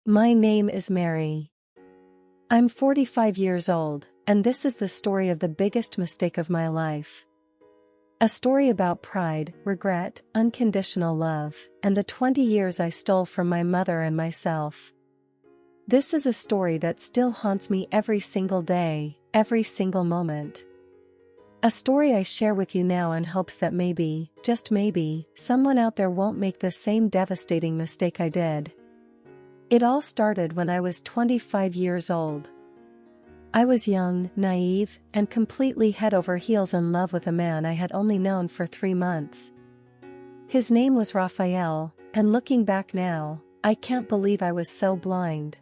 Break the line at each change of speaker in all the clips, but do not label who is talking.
My name is Mary. I'm 45 years old, and this is the story of the biggest mistake of my life. A story about pride, regret, unconditional love, and the 20 years I stole from my mother and myself. This is a story that still haunts me every single day, every single moment. A story I share with you now in hopes that maybe, just maybe, someone out there won't make the same devastating mistake I did. It all started when I was 25 years old. I was young, naive, and completely head over heels in love with a man I had only known for 3 months. His name was Raphael, and looking back now, I can't believe I was so blind.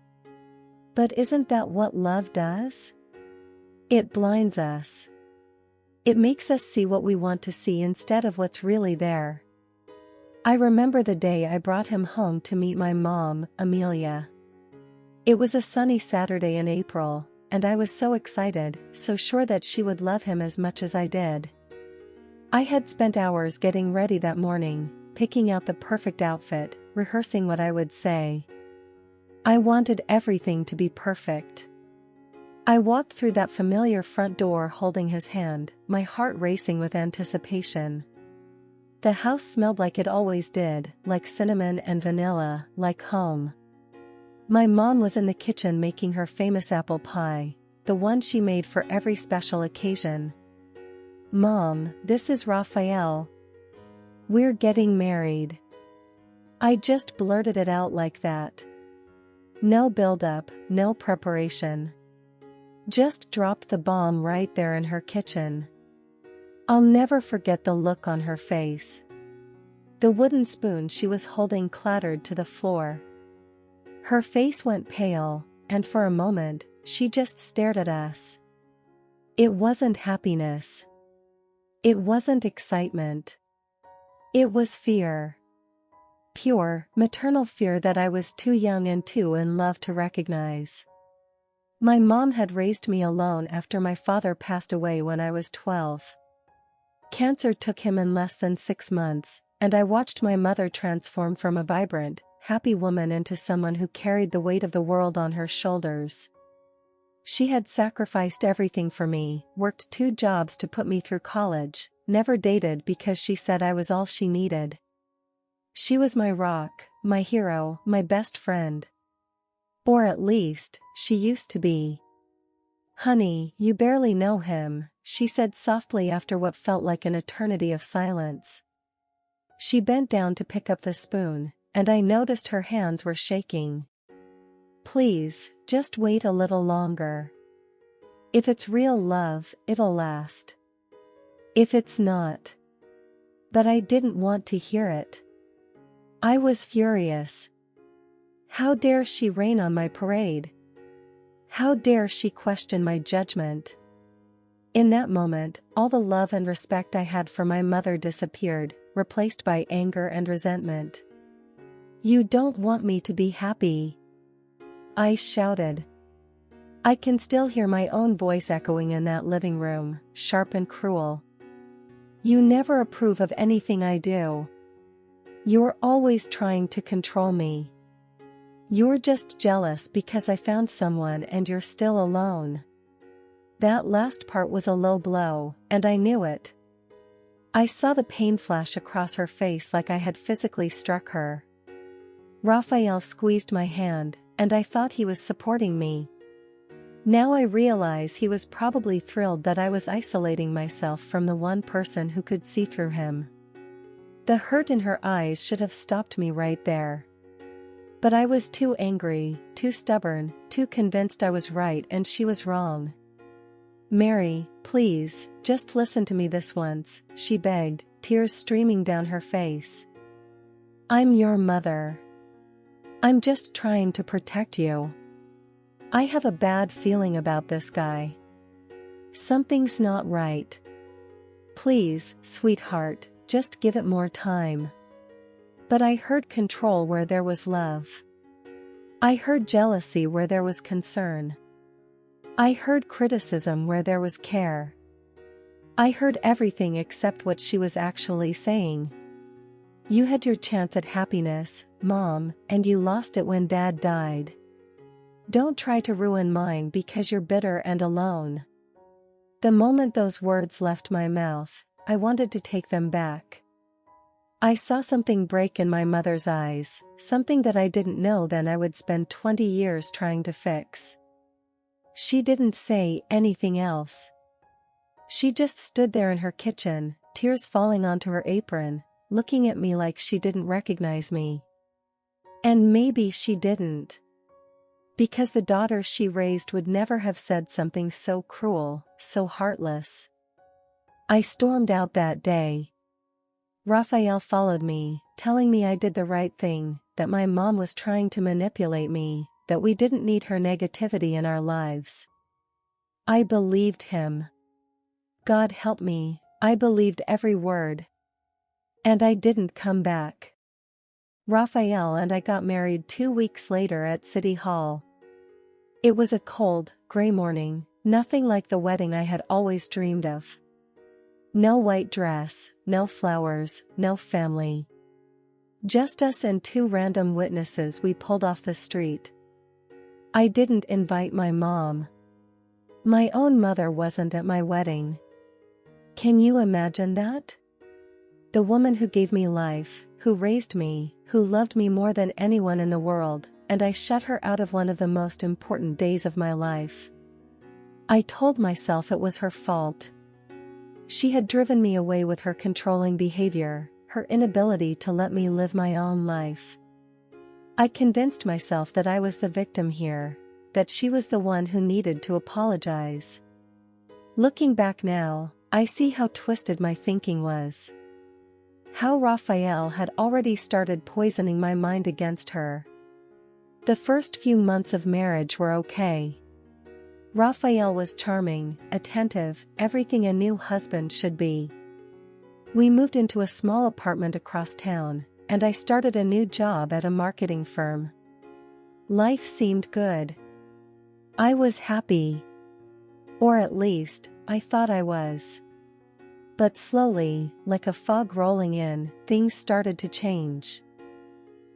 But isn't that what love does? It blinds us. It makes us see what we want to see instead of what's really there. I remember the day I brought him home to meet my mom, Amelia. It was a sunny Saturday in April, and I was so excited, so sure that she would love him as much as I did. I had spent hours getting ready that morning, picking out the perfect outfit, rehearsing what I would say. I wanted everything to be perfect. I walked through that familiar front door holding his hand, my heart racing with anticipation. The house smelled like it always did, like cinnamon and vanilla, like home. My mom was in the kitchen making her famous apple pie, the one she made for every special occasion. "Mom, this is Raphael. We're getting married." I just blurted it out like that. No build-up, no preparation. Just dropped the bomb right there in her kitchen. I'll never forget the look on her face. The wooden spoon she was holding clattered to the floor. Her face went pale, and for a moment, she just stared at us. It wasn't happiness. It wasn't excitement. It was fear. Pure, maternal fear that I was too young and too in love to recognize. My mom had raised me alone after my father passed away when I was 12. Cancer took him in less than 6 months, and I watched my mother transform from a vibrant, happy woman into someone who carried the weight of the world on her shoulders. She had sacrificed everything for me, worked 2 jobs to put me through college, never dated because she said I was all she needed. She was my rock, my hero, my best friend. Or at least, she used to be. "Honey, you barely know him," she said softly after what felt like an eternity of silence. She bent down to pick up the spoon, and I noticed her hands were shaking. "Please, just wait a little longer. If it's real love, it'll last. If it's not." But I didn't want to hear it. I was furious. How dare she rain on my parade? How dare she question my judgment? In that moment, all the love and respect I had for my mother disappeared, replaced by anger and resentment. "You don't want me to be happy," I shouted. I can still hear my own voice echoing in that living room, sharp and cruel. "You never approve of anything I do. You're always trying to control me. You're just jealous because I found someone and you're still alone." That last part was a low blow, and I knew it. I saw the pain flash across her face like I had physically struck her. Raphael squeezed my hand, and I thought he was supporting me. Now I realize he was probably thrilled that I was isolating myself from the one person who could see through him. The hurt in her eyes should have stopped me right there. But I was too angry, too stubborn, too convinced I was right and she was wrong. "Mary, please, just listen to me this once," she begged, tears streaming down her face. "I'm your mother. I'm just trying to protect you. I have a bad feeling about this guy. Something's not right. Please, sweetheart, just give it more time." But I heard control where there was love. I heard jealousy where there was concern. I heard criticism where there was care. I heard everything except what she was actually saying. You had your chance at happiness, Mom, and you lost it when Dad died. Don't try to ruin mine because you're bitter and alone." The moment those words left my mouth, I wanted to take them back. I saw something break in my mother's eyes, something that I didn't know then I would spend 20 years trying to fix. She didn't say anything else. She just stood there in her kitchen, tears falling onto her apron, looking at me like she didn't recognize me. And maybe she didn't. Because the daughter she raised would never have said something so cruel, so heartless. I stormed out that day. Raphael followed me, telling me I did the right thing, that my mom was trying to manipulate me, that we didn't need her negativity in our lives. I believed him. God help me, I believed every word. And I didn't come back. Raphael and I got married 2 weeks later at City Hall. It was a cold, gray morning, nothing like the wedding I had always dreamed of. No white dress, no flowers, no family. Just us and 2 random witnesses. We pulled off the street. I didn't invite my mom. My own mother wasn't at my wedding. Can you imagine that? The woman who gave me life, who raised me, who loved me more than anyone in the world, and I shut her out of one of the most important days of my life. I told myself it was her fault. She had driven me away with her controlling behavior, her inability to let me live my own life. I convinced myself that I was the victim here, that she was the one who needed to apologize. Looking back now, I see how twisted my thinking was. How Raphael had already started poisoning my mind against her. The first few months of marriage were okay. Raphael was charming, attentive, everything a new husband should be. We moved into a small apartment across town, and I started a new job at a marketing firm. Life seemed good. I was happy. Or at least, I thought I was. But slowly, like a fog rolling in, things started to change.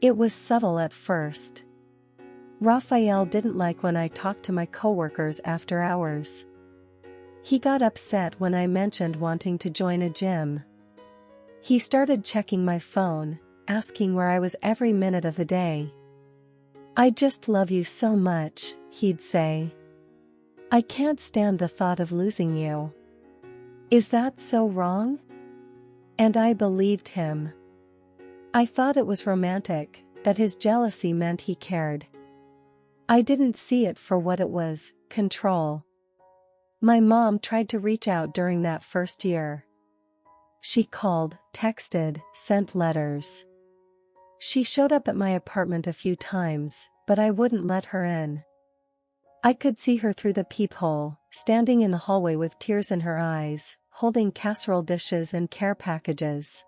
It was subtle at first. Raphael didn't like when I talked to my coworkers after hours. He got upset when I mentioned wanting to join a gym. He started checking my phone, asking where I was every minute of the day. "I just love you so much," he'd say. "I can't stand the thought of losing you. Is that so wrong?" And I believed him. I thought it was romantic, that his jealousy meant he cared. I didn't see it for what it was, control. My mom tried to reach out during that first year. She called, texted, sent letters. She showed up at my apartment a few times, but I wouldn't let her in. I could see her through the peephole, standing in the hallway with tears in her eyes, holding casserole dishes and care packages.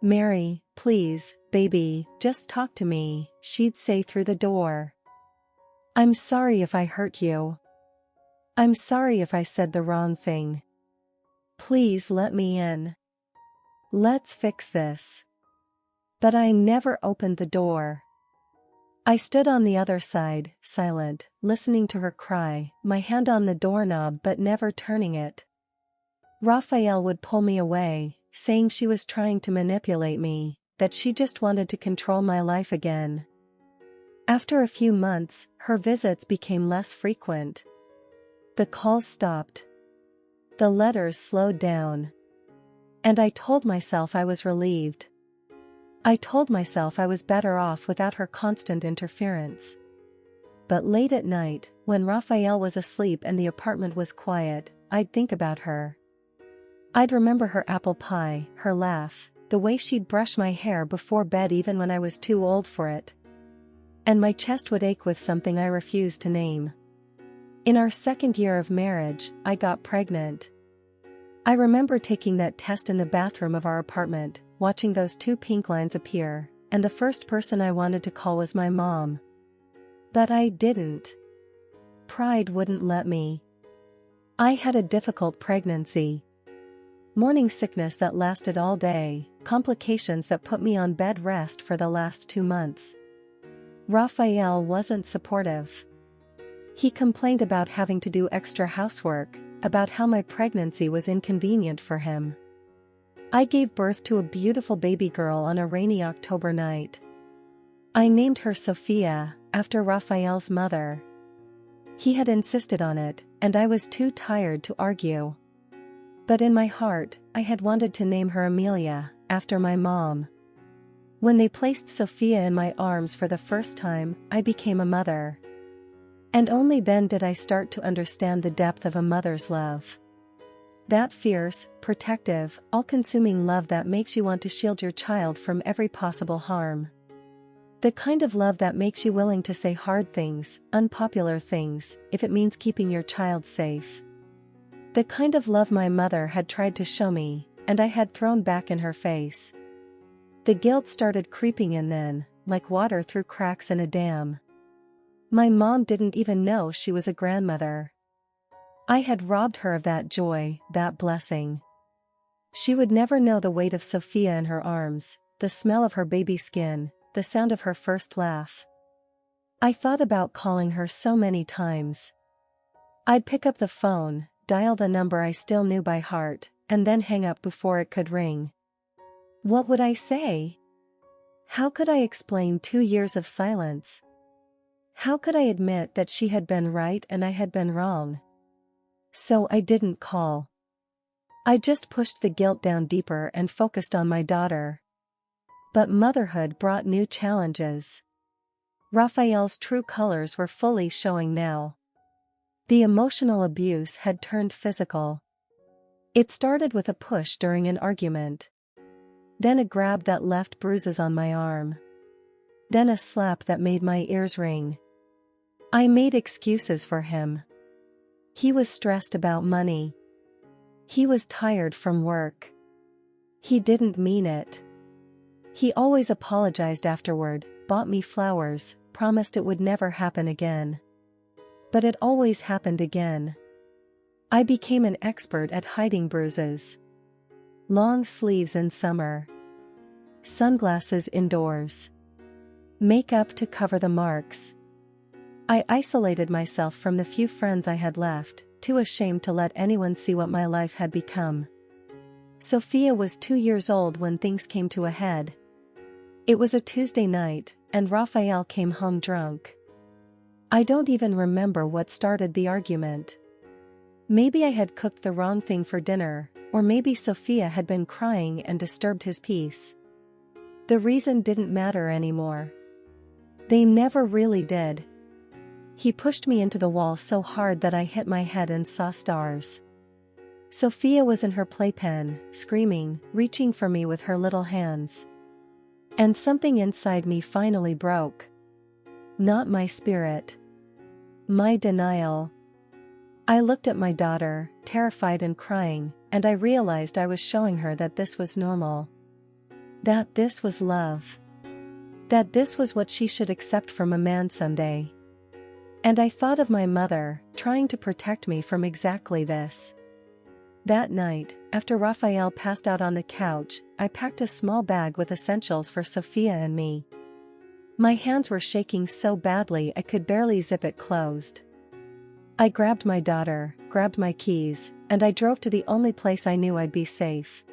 "Mary, please, baby, just talk to me," she'd say through the door. "I'm sorry if I hurt you. I'm sorry if I said the wrong thing. Please let me in. Let's fix this." But I never opened the door. I stood on the other side, silent, listening to her cry, my hand on the doorknob but never turning it. Raphael would pull me away, saying she was trying to manipulate me, that she just wanted to control my life again. After a few months, her visits became less frequent. The calls stopped. The letters slowed down. And I told myself I was relieved. I told myself I was better off without her constant interference. But late at night, when Raphael was asleep and the apartment was quiet, I'd think about her. I'd remember her apple pie, her laugh, the way she'd brush my hair before bed even when I was too old for it. And my chest would ache with something I refused to name. In our second year of marriage, I got pregnant. I remember taking that test in the bathroom of our apartment, watching those 2 pink lines appear, and the first person I wanted to call was my mom. But I didn't. Pride wouldn't let me. I had a difficult pregnancy. Morning sickness that lasted all day, complications that put me on bed rest for the last 2 months. Raphael wasn't supportive. He complained about having to do extra housework, about how my pregnancy was inconvenient for him. I gave birth to a beautiful baby girl on a rainy October night. I named her Sophia, after Raphael's mother. He had insisted on it, and I was too tired to argue. But in my heart, I had wanted to name her Amelia, after my mom. When they placed Sophia in my arms for the first time, I became a mother. And only then did I start to understand the depth of a mother's love. That fierce, protective, all-consuming love that makes you want to shield your child from every possible harm. The kind of love that makes you willing to say hard things, unpopular things, if it means keeping your child safe. The kind of love my mother had tried to show me, and I had thrown back in her face. The guilt started creeping in then, like water through cracks in a dam. My mom didn't even know she was a grandmother. I had robbed her of that joy, that blessing. She would never know the weight of Sophia in her arms, the smell of her baby skin, the sound of her first laugh. I thought about calling her so many times. I'd pick up the phone, dial the number I still knew by heart, and then hang up before it could ring. What would I say? How could I explain 2 years of silence? How could I admit that she had been right and I had been wrong? So I didn't call. I just pushed the guilt down deeper and focused on my daughter. But motherhood brought new challenges. Raphael's true colors were fully showing now. The emotional abuse had turned physical. It started with a push during an argument. Then a grab that left bruises on my arm. Then a slap that made my ears ring. I made excuses for him. He was stressed about money. He was tired from work. He didn't mean it. He always apologized afterward, bought me flowers, promised it would never happen again. But it always happened again. I became an expert at hiding bruises. Long sleeves in summer. Sunglasses indoors. Makeup to cover the marks. I isolated myself from the few friends I had left, too ashamed to let anyone see what my life had become. Sophia was 2 years old when things came to a head. It was a Tuesday night, and Raphael came home drunk. I don't even remember what started the argument. Maybe I had cooked the wrong thing for dinner, or maybe Sophia had been crying and disturbed his peace. The reason didn't matter anymore. They never really did. He pushed me into the wall so hard that I hit my head and saw stars. Sophia was in her playpen, screaming, reaching for me with her little hands. And something inside me finally broke. Not my spirit. My denial. I looked at my daughter, terrified and crying, and I realized I was showing her that this was normal. That this was love. That this was what she should accept from a man someday. And I thought of my mother, trying to protect me from exactly this. That night, after Raphael passed out on the couch, I packed a small bag with essentials for Sophia and me. My hands were shaking so badly I could barely zip it closed. I grabbed my daughter, grabbed my keys, and I drove to the only place I knew I'd be safe.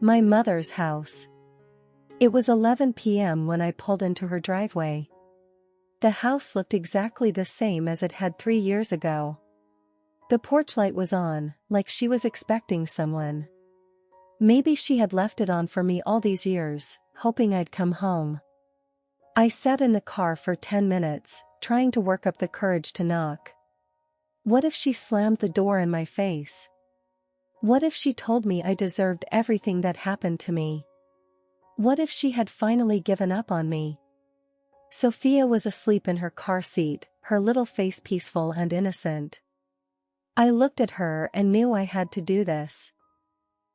My mother's house. It was 11 p.m. when I pulled into her driveway. The house looked exactly the same as it had 3 years ago. The porch light was on, like she was expecting someone. Maybe she had left it on for me all these years, hoping I'd come home. I sat in the car for 10 minutes, trying to work up the courage to knock. What if she slammed the door in my face? What if she told me I deserved everything that happened to me? What if she had finally given up on me? Sophia was asleep in her car seat, her little face peaceful and innocent. I looked at her and knew I had to do this.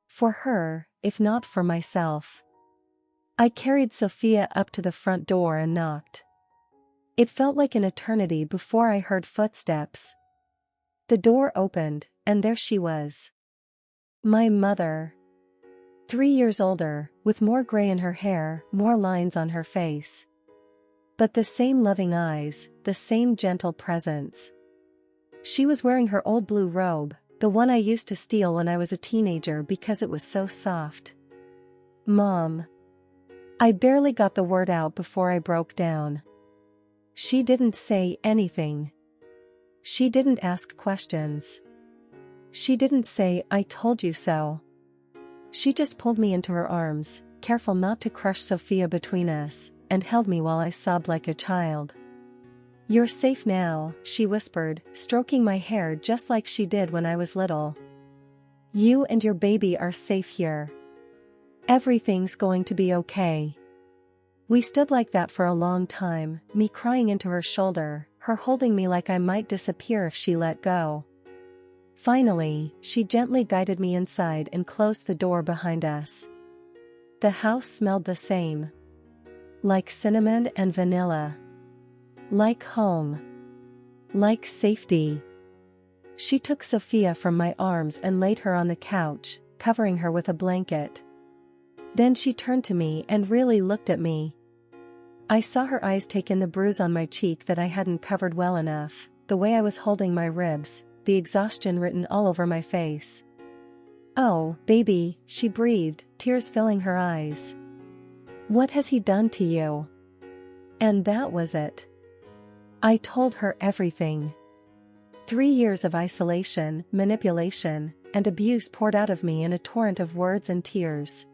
For her, if not for myself. I carried Sophia up to the front door and knocked. It felt like an eternity before I heard footsteps. The door opened, and there she was. My mother. 3 years older, with more gray in her hair, more lines on her face. But the same loving eyes, the same gentle presence. She was wearing her old blue robe, the one I used to steal when I was a teenager because it was so soft. Mom. I barely got the word out before I broke down. She didn't say anything. She didn't ask questions. She didn't say, "I told you so." She just pulled me into her arms, careful not to crush Sophia between us, and held me while I sobbed like a child. "You're safe now," she whispered, stroking my hair just like she did when I was little. "You and your baby are safe here. Everything's going to be okay." We stood like that for a long time, me crying into her shoulder, her holding me like I might disappear if she let go. Finally, she gently guided me inside and closed the door behind us. The house smelled the same. Like cinnamon and vanilla. Like home. Like safety. She took Sophia from my arms and laid her on the couch, covering her with a blanket. Then she turned to me and really looked at me. I saw her eyes take in the bruise on my cheek that I hadn't covered well enough, the way I was holding my ribs, the exhaustion written all over my face. "Oh, baby," she breathed, tears filling her eyes. "What has he done to you?" And that was it. I told her everything. 3 years of isolation, manipulation, and abuse poured out of me in a torrent of words and tears.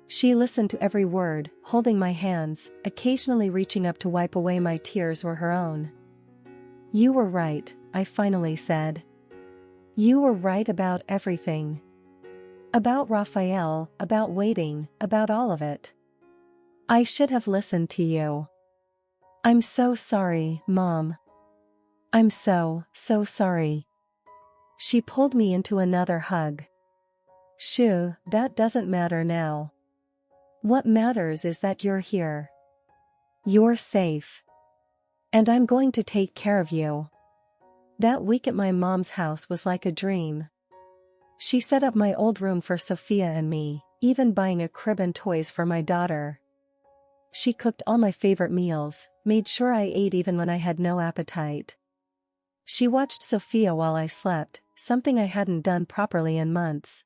She listened to every word, holding my hands, occasionally reaching up to wipe away my tears or her own. "You were right," I finally said. "You were right about everything. About Raphael, about waiting, about all of it. I should have listened to you. I'm so sorry, Mom. I'm so sorry." She pulled me into another hug. "Shoo, that doesn't matter now. What matters is that you're here. You're safe. And I'm going to take care of you." That week at my mom's house was like a dream. She set up my old room for Sophia and me, even buying a crib and toys for my daughter. She cooked all my favorite meals, made sure I ate even when I had no appetite. She watched Sophia while I slept, something I hadn't done properly in months.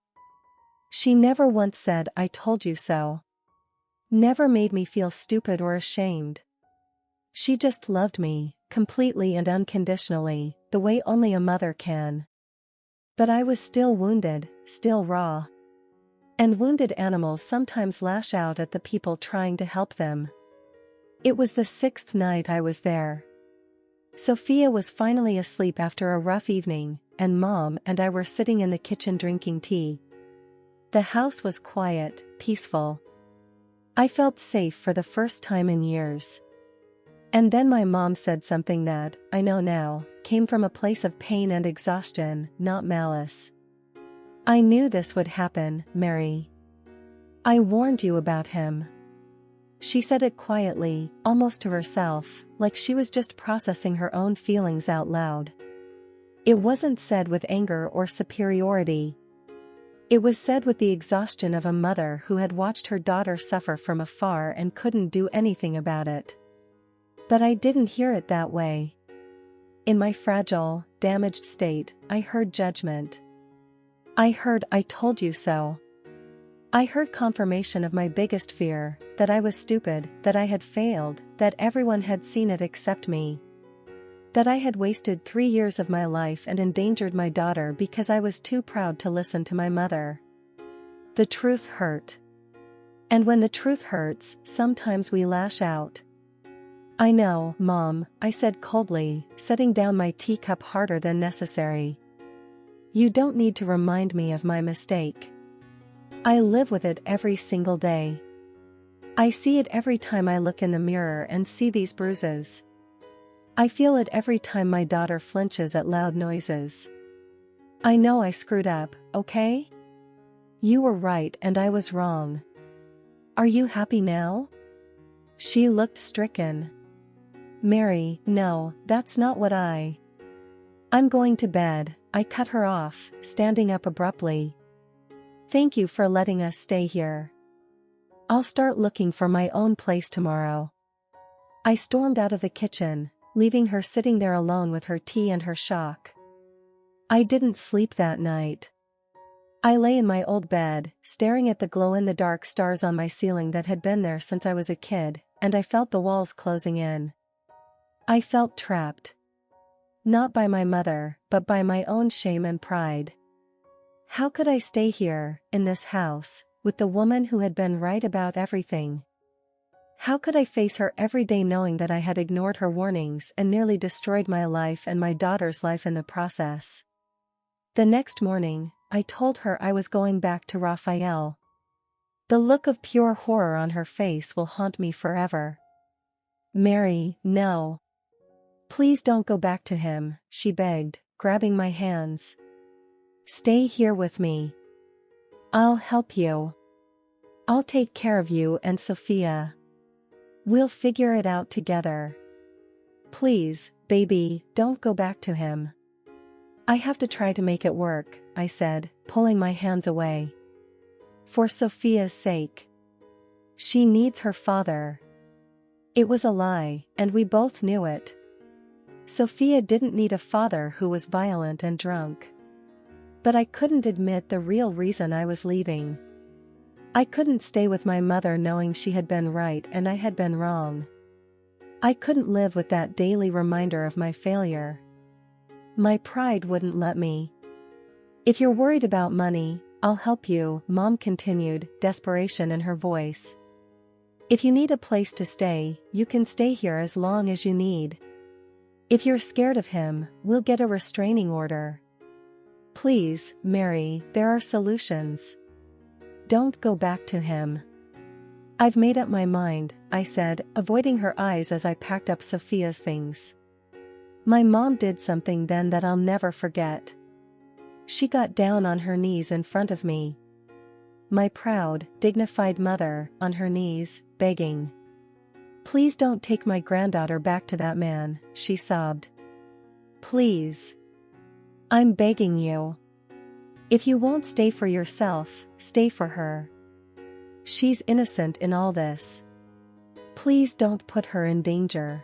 She never once said, "I told you so." Never made me feel stupid or ashamed. She just loved me, completely and unconditionally, the way only a mother can. But I was still wounded, still raw. And wounded animals sometimes lash out at the people trying to help them. It was the 6th night I was there. Sophia was finally asleep after a rough evening, and Mom and I were sitting in the kitchen drinking tea. The house was quiet, peaceful. I felt safe for the first time in years. And then my mom said something that, I know now, came from a place of pain and exhaustion, not malice. "I knew this would happen, Mary. I warned you about him." She said it quietly, almost to herself, like she was just processing her own feelings out loud. It wasn't said with anger or superiority. It was said with the exhaustion of a mother who had watched her daughter suffer from afar and couldn't do anything about it. But I didn't hear it that way. In my fragile, damaged state, I heard judgment. I heard, "I told you so." I heard confirmation of my biggest fear, that I was stupid, that I had failed, that everyone had seen it except me. That I had wasted 3 years of my life and endangered my daughter because I was too proud to listen to my mother. The truth hurt. And when the truth hurts, sometimes we lash out. "I know, Mom," I said coldly, setting down my teacup harder than necessary. "You don't need to remind me of my mistake. I live with it every single day. I see it every time I look in the mirror and see these bruises. I feel it every time my daughter flinches at loud noises. I know I screwed up, okay? You were right and I was wrong. Are you happy now?" She looked stricken. "Mary, no, that's not what I'm going to bed," I cut her off, standing up abruptly. Thank you for letting us stay here. I'll start looking for my own place tomorrow. I stormed out of the kitchen, leaving her sitting there alone with her tea and her shock. I didn't sleep that night. I lay in my old bed, staring at the glow-in-the-dark stars on my ceiling that had been there since I was a kid, and I felt the walls closing in. I felt trapped. Not by my mother, but by my own shame and pride. How could I stay here, in this house, with the woman who had been right about everything? How could I face her every day knowing that I had ignored her warnings and nearly destroyed my life and my daughter's life in the process? The next morning, I told her I was going back to Raphael. The look of pure horror on her face will haunt me forever. Mary, no. Please don't go back to him, she begged, grabbing my hands. Stay here with me. I'll help you. I'll take care of you and Sophia. We'll figure it out together. Please, baby, don't go back to him. I have to try to make it work, I said, pulling my hands away. For Sophia's sake. She needs her father. It was a lie, and we both knew it. Sophia didn't need a father who was violent and drunk. But I couldn't admit the real reason I was leaving. I couldn't stay with my mother knowing she had been right and I had been wrong. I couldn't live with that daily reminder of my failure. My pride wouldn't let me. If you're worried about money, I'll help you, Mom continued, desperation in her voice. If you need a place to stay, you can stay here as long as you need. If you're scared of him, we'll get a restraining order. Please, Mary, there are solutions. Don't go back to him. I've made up my mind, I said, avoiding her eyes as I packed up Sophia's things. My mom did something then that I'll never forget. She got down on her knees in front of me. My proud, dignified mother, on her knees, begging. Please don't take my granddaughter back to that man, she sobbed. Please. I'm begging you. If you won't stay for yourself, stay for her. She's innocent in all this. Please don't put her in danger.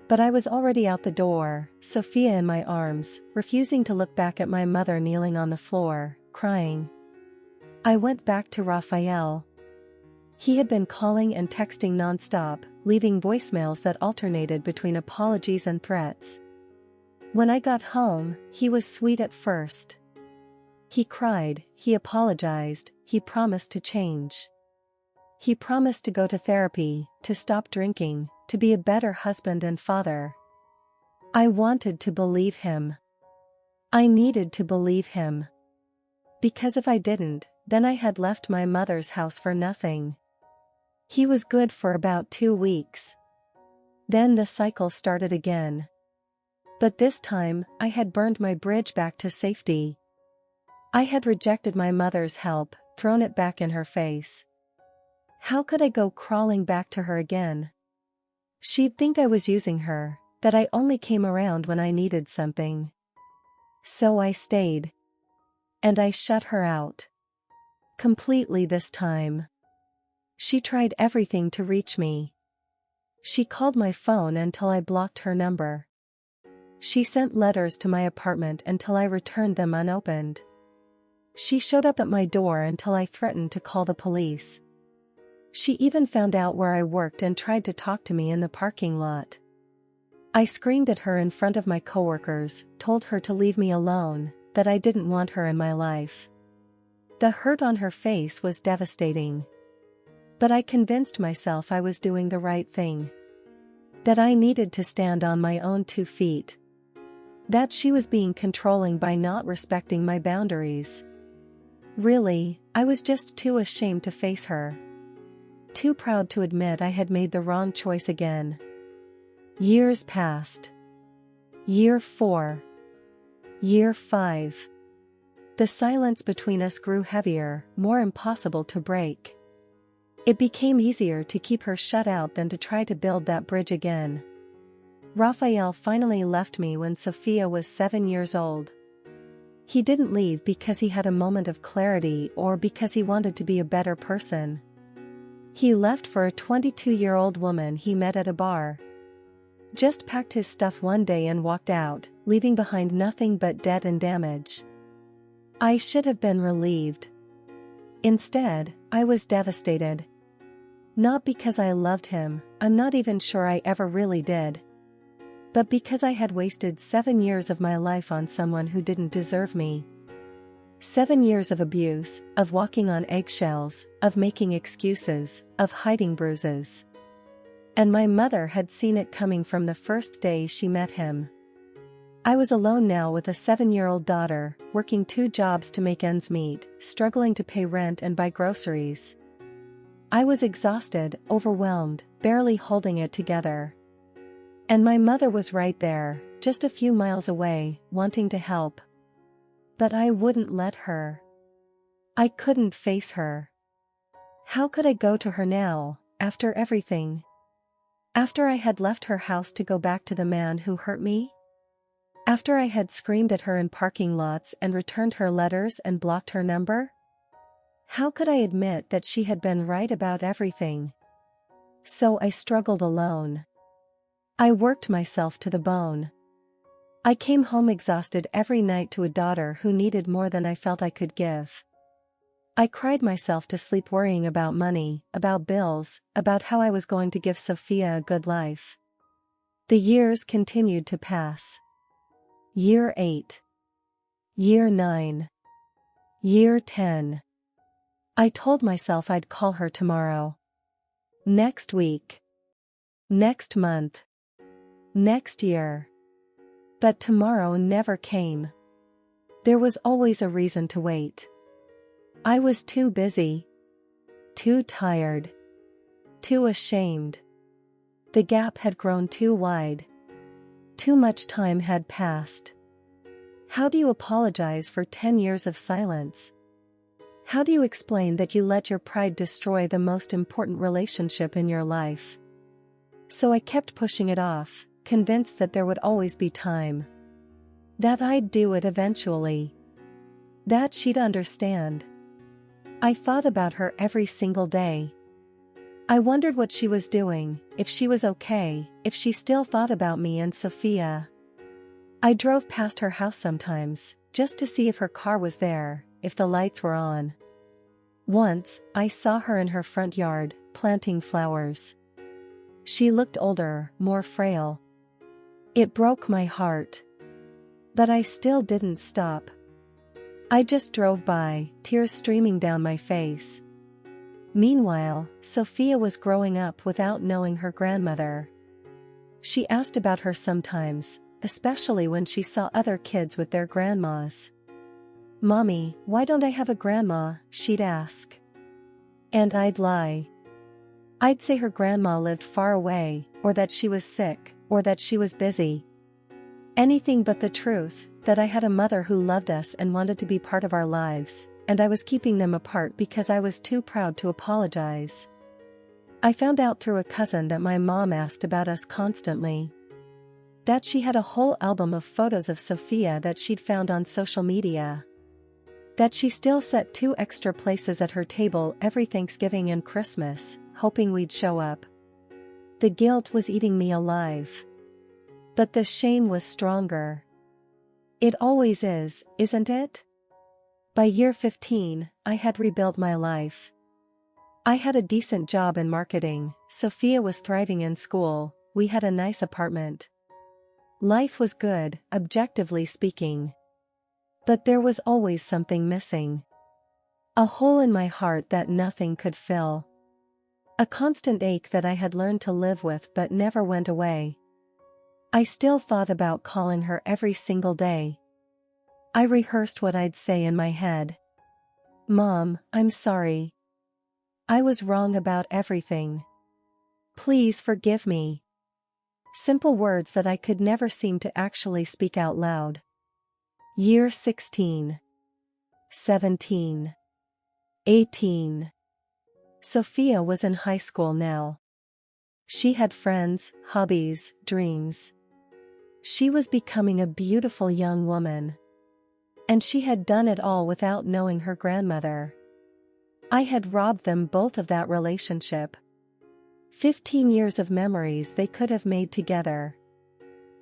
But I was already out the door, Sophia in my arms, refusing to look back at my mother kneeling on the floor, crying. I went back to Raphael. He had been calling and texting nonstop, leaving voicemails that alternated between apologies and threats. When I got home, he was sweet at first. He cried, he apologized, he promised to change. He promised to go to therapy, to stop drinking, to be a better husband and father. I wanted to believe him. I needed to believe him. Because if I didn't, then I had left my mother's house for nothing. He was good for about 2 weeks. Then the cycle started again. But this time, I had burned my bridge back to safety. I had rejected my mother's help, thrown it back in her face. How could I go crawling back to her again? She'd think I was using her, that I only came around when I needed something. So I stayed. And I shut her out. Completely this time. She tried everything to reach me. She called my phone until I blocked her number. She sent letters to my apartment until I returned them unopened. She showed up at my door until I threatened to call the police. She even found out where I worked and tried to talk to me in the parking lot. I screamed at her in front of my coworkers, told her to leave me alone, that I didn't want her in my life. The hurt on her face was devastating. But I convinced myself I was doing the right thing. That I needed to stand on my own 2 feet. That she was being controlling by not respecting my boundaries. Really, I was just too ashamed to face her. Too proud to admit I had made the wrong choice again. Years passed. Year 4. Year 5. The silence between us grew heavier, more impossible to break. It became easier to keep her shut out than to try to build that bridge again. Raphael finally left me when Sophia was 7 years old. He didn't leave because he had a moment of clarity or because he wanted to be a better person. He left for a 22-year-old woman he met at a bar. Just packed his stuff one day and walked out, leaving behind nothing but debt and damage. I should have been relieved. Instead, I was devastated. Not because I loved him, I'm not even sure I ever really did. But because I had wasted 7 years of my life on someone who didn't deserve me. 7 years of abuse, of walking on eggshells, of making excuses, of hiding bruises. And my mother had seen it coming from the first day she met him. I was alone now with a 7-year-old daughter, working 2 jobs to make ends meet, struggling to pay rent and buy groceries. I was exhausted, overwhelmed, barely holding it together. And my mother was right there, just a few miles away, wanting to help. But I wouldn't let her. I couldn't face her. How could I go to her now, after everything? After I had left her house to go back to the man who hurt me? After I had screamed at her in parking lots and returned her letters and blocked her number? How could I admit that she had been right about everything? So I struggled alone. I worked myself to the bone. I came home exhausted every night to a daughter who needed more than I felt I could give. I cried myself to sleep worrying about money, about bills, about how I was going to give Sophia a good life. The years continued to pass. Year 8. Year 9. Year 10. I told myself I'd call her tomorrow. Next week. Next month. Next year. But tomorrow never came. There was always a reason to wait. I was too busy. Too tired. Too ashamed. The gap had grown too wide. Too much time had passed. How do you apologize for 10 years of silence? How do you explain that you let your pride destroy the most important relationship in your life? So I kept pushing it off, convinced that there would always be time. That I'd do it eventually. That she'd understand. I thought about her every single day. I wondered what she was doing, if she was okay, if she still thought about me and Sophia. I drove past her house sometimes, just to see if her car was there, if the lights were on. Once, I saw her in her front yard, planting flowers. She looked older, more frail. It broke my heart. But I still didn't stop. I just drove by, tears streaming down my face. Meanwhile, Sophia was growing up without knowing her grandmother. She asked about her sometimes, especially when she saw other kids with their grandmas. "Mommy, why don't I have a grandma?" she'd ask. And I'd lie. I'd say her grandma lived far away, or that she was sick, or that she was busy. Anything but the truth, that I had a mother who loved us and wanted to be part of our lives, and I was keeping them apart because I was too proud to apologize. I found out through a cousin that my mom asked about us constantly. That she had a whole album of photos of Sophia that she'd found on social media. That she still set 2 extra places at her table every Thanksgiving and Christmas, hoping we'd show up. The guilt was eating me alive. But the shame was stronger. It always is, isn't it? By year 15, I had rebuilt my life. I had a decent job in marketing, Sophia was thriving in school, we had a nice apartment. Life was good, objectively speaking. But there was always something missing. A hole in my heart that nothing could fill. A constant ache that I had learned to live with but never went away. I still thought about calling her every single day. I rehearsed what I'd say in my head. "Mom, I'm sorry. I was wrong about everything. Please forgive me." Simple words that I could never seem to actually speak out loud. Year 16. 17. 18. Sophia was in high school now. She had friends, hobbies, dreams. She was becoming a beautiful young woman. And she had done it all without knowing her grandmother. I had robbed them both of that relationship. 15 years of memories they could have made together.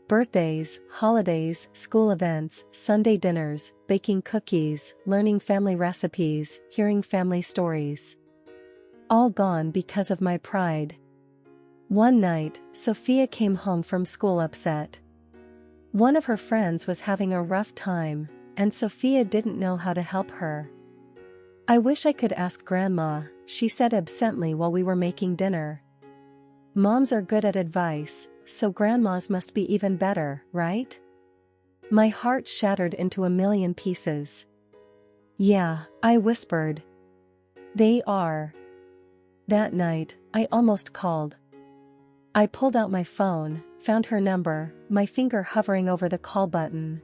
Birthdays, holidays, school events, Sunday dinners, baking cookies, learning family recipes, hearing family stories. All gone because of my pride. One night, Sophia came home from school upset. One of her friends was having a rough time, and Sophia didn't know how to help her. "I wish I could ask Grandma," she said absently while we were making dinner. "Moms are good at advice, so grandmas must be even better, right?" My heart shattered into a million pieces. "Yeah," I whispered. "They are." That night, I almost called. I pulled out my phone, found her number, my finger hovering over the call button.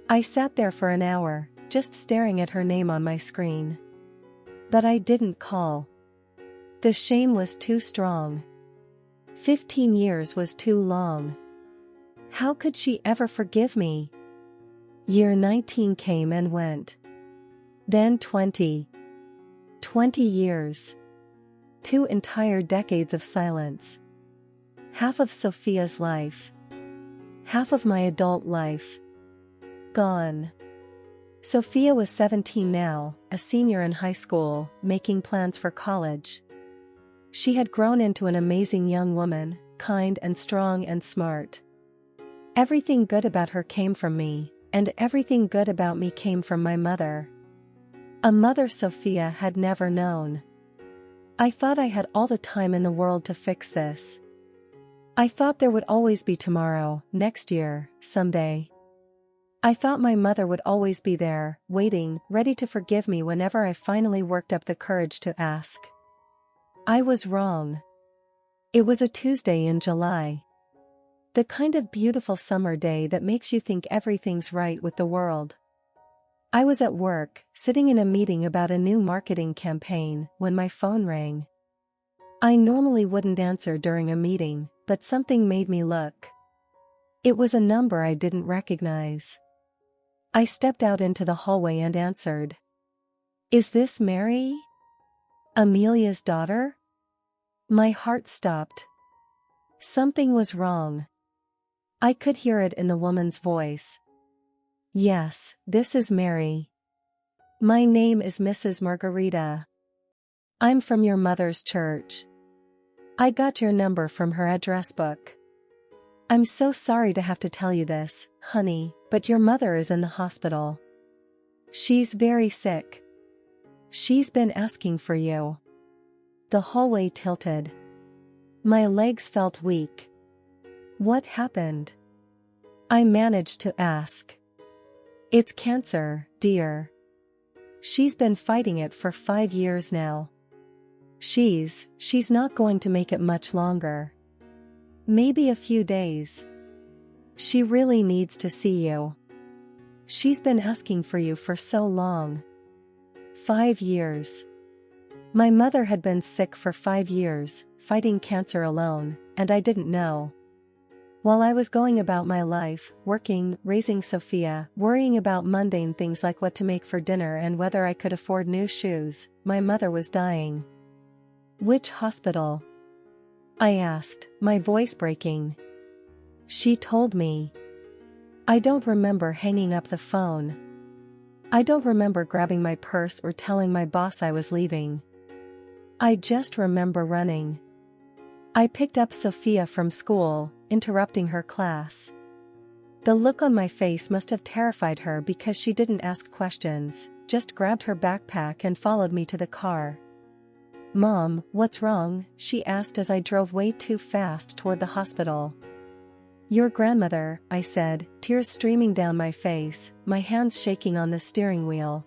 I sat there for an hour, just staring at her name on my screen. But I didn't call. The shame was too strong. 15 years was too long. How could she ever forgive me? Year 19 came and went. Then 20. 20 years. 2 entire decades of silence. Half of Sophia's life. Half of my adult life. Gone. Sophia was 17 now, a senior in high school, making plans for college. She had grown into an amazing young woman, kind and strong and smart. Everything good about her came from me, and everything good about me came from my mother. A mother Sophia had never known. I thought I had all the time in the world to fix this. I thought there would always be tomorrow, next year, someday. I thought my mother would always be there, waiting, ready to forgive me whenever I finally worked up the courage to ask. I was wrong. It was a Tuesday in July. The kind of beautiful summer day that makes you think everything's right with the world. I was at work, sitting in a meeting about a new marketing campaign, when my phone rang. I normally wouldn't answer during a meeting, but something made me look. It was a number I didn't recognize. I stepped out into the hallway and answered. "Is this Mary? Amelia's daughter?" My heart stopped. Something was wrong. I could hear it in the woman's voice. "Yes, this is Mary. My name is Mrs. Margarita. I'm from your mother's church. I got your number from her address book. I'm so sorry to have to tell you this, honey, but your mother is in the hospital. She's very sick. She's been asking for you." The hallway tilted. My legs felt weak. What happened? I managed to ask. "It's cancer, dear. She's been fighting it for 5 years now. She's not going to make it much longer. Maybe a few days. She really needs to see you. She's been asking for you for so long. 5 years. My mother had been sick for 5 years, fighting cancer alone, and I didn't know. While I was going about my life, working, raising Sophia, worrying about mundane things like what to make for dinner and whether I could afford new shoes, my mother was dying. "Which hospital?" I asked, my voice breaking. She told me. I don't remember hanging up the phone. I don't remember grabbing my purse or telling my boss I was leaving. I just remember running. I picked up Sophia from school, interrupting her class. The look on my face must have terrified her because she didn't ask questions, just grabbed her backpack and followed me to the car. "Mom, what's wrong?" she asked as I drove way too fast toward the hospital. "Your grandmother," I said, tears streaming down my face, my hands shaking on the steering wheel.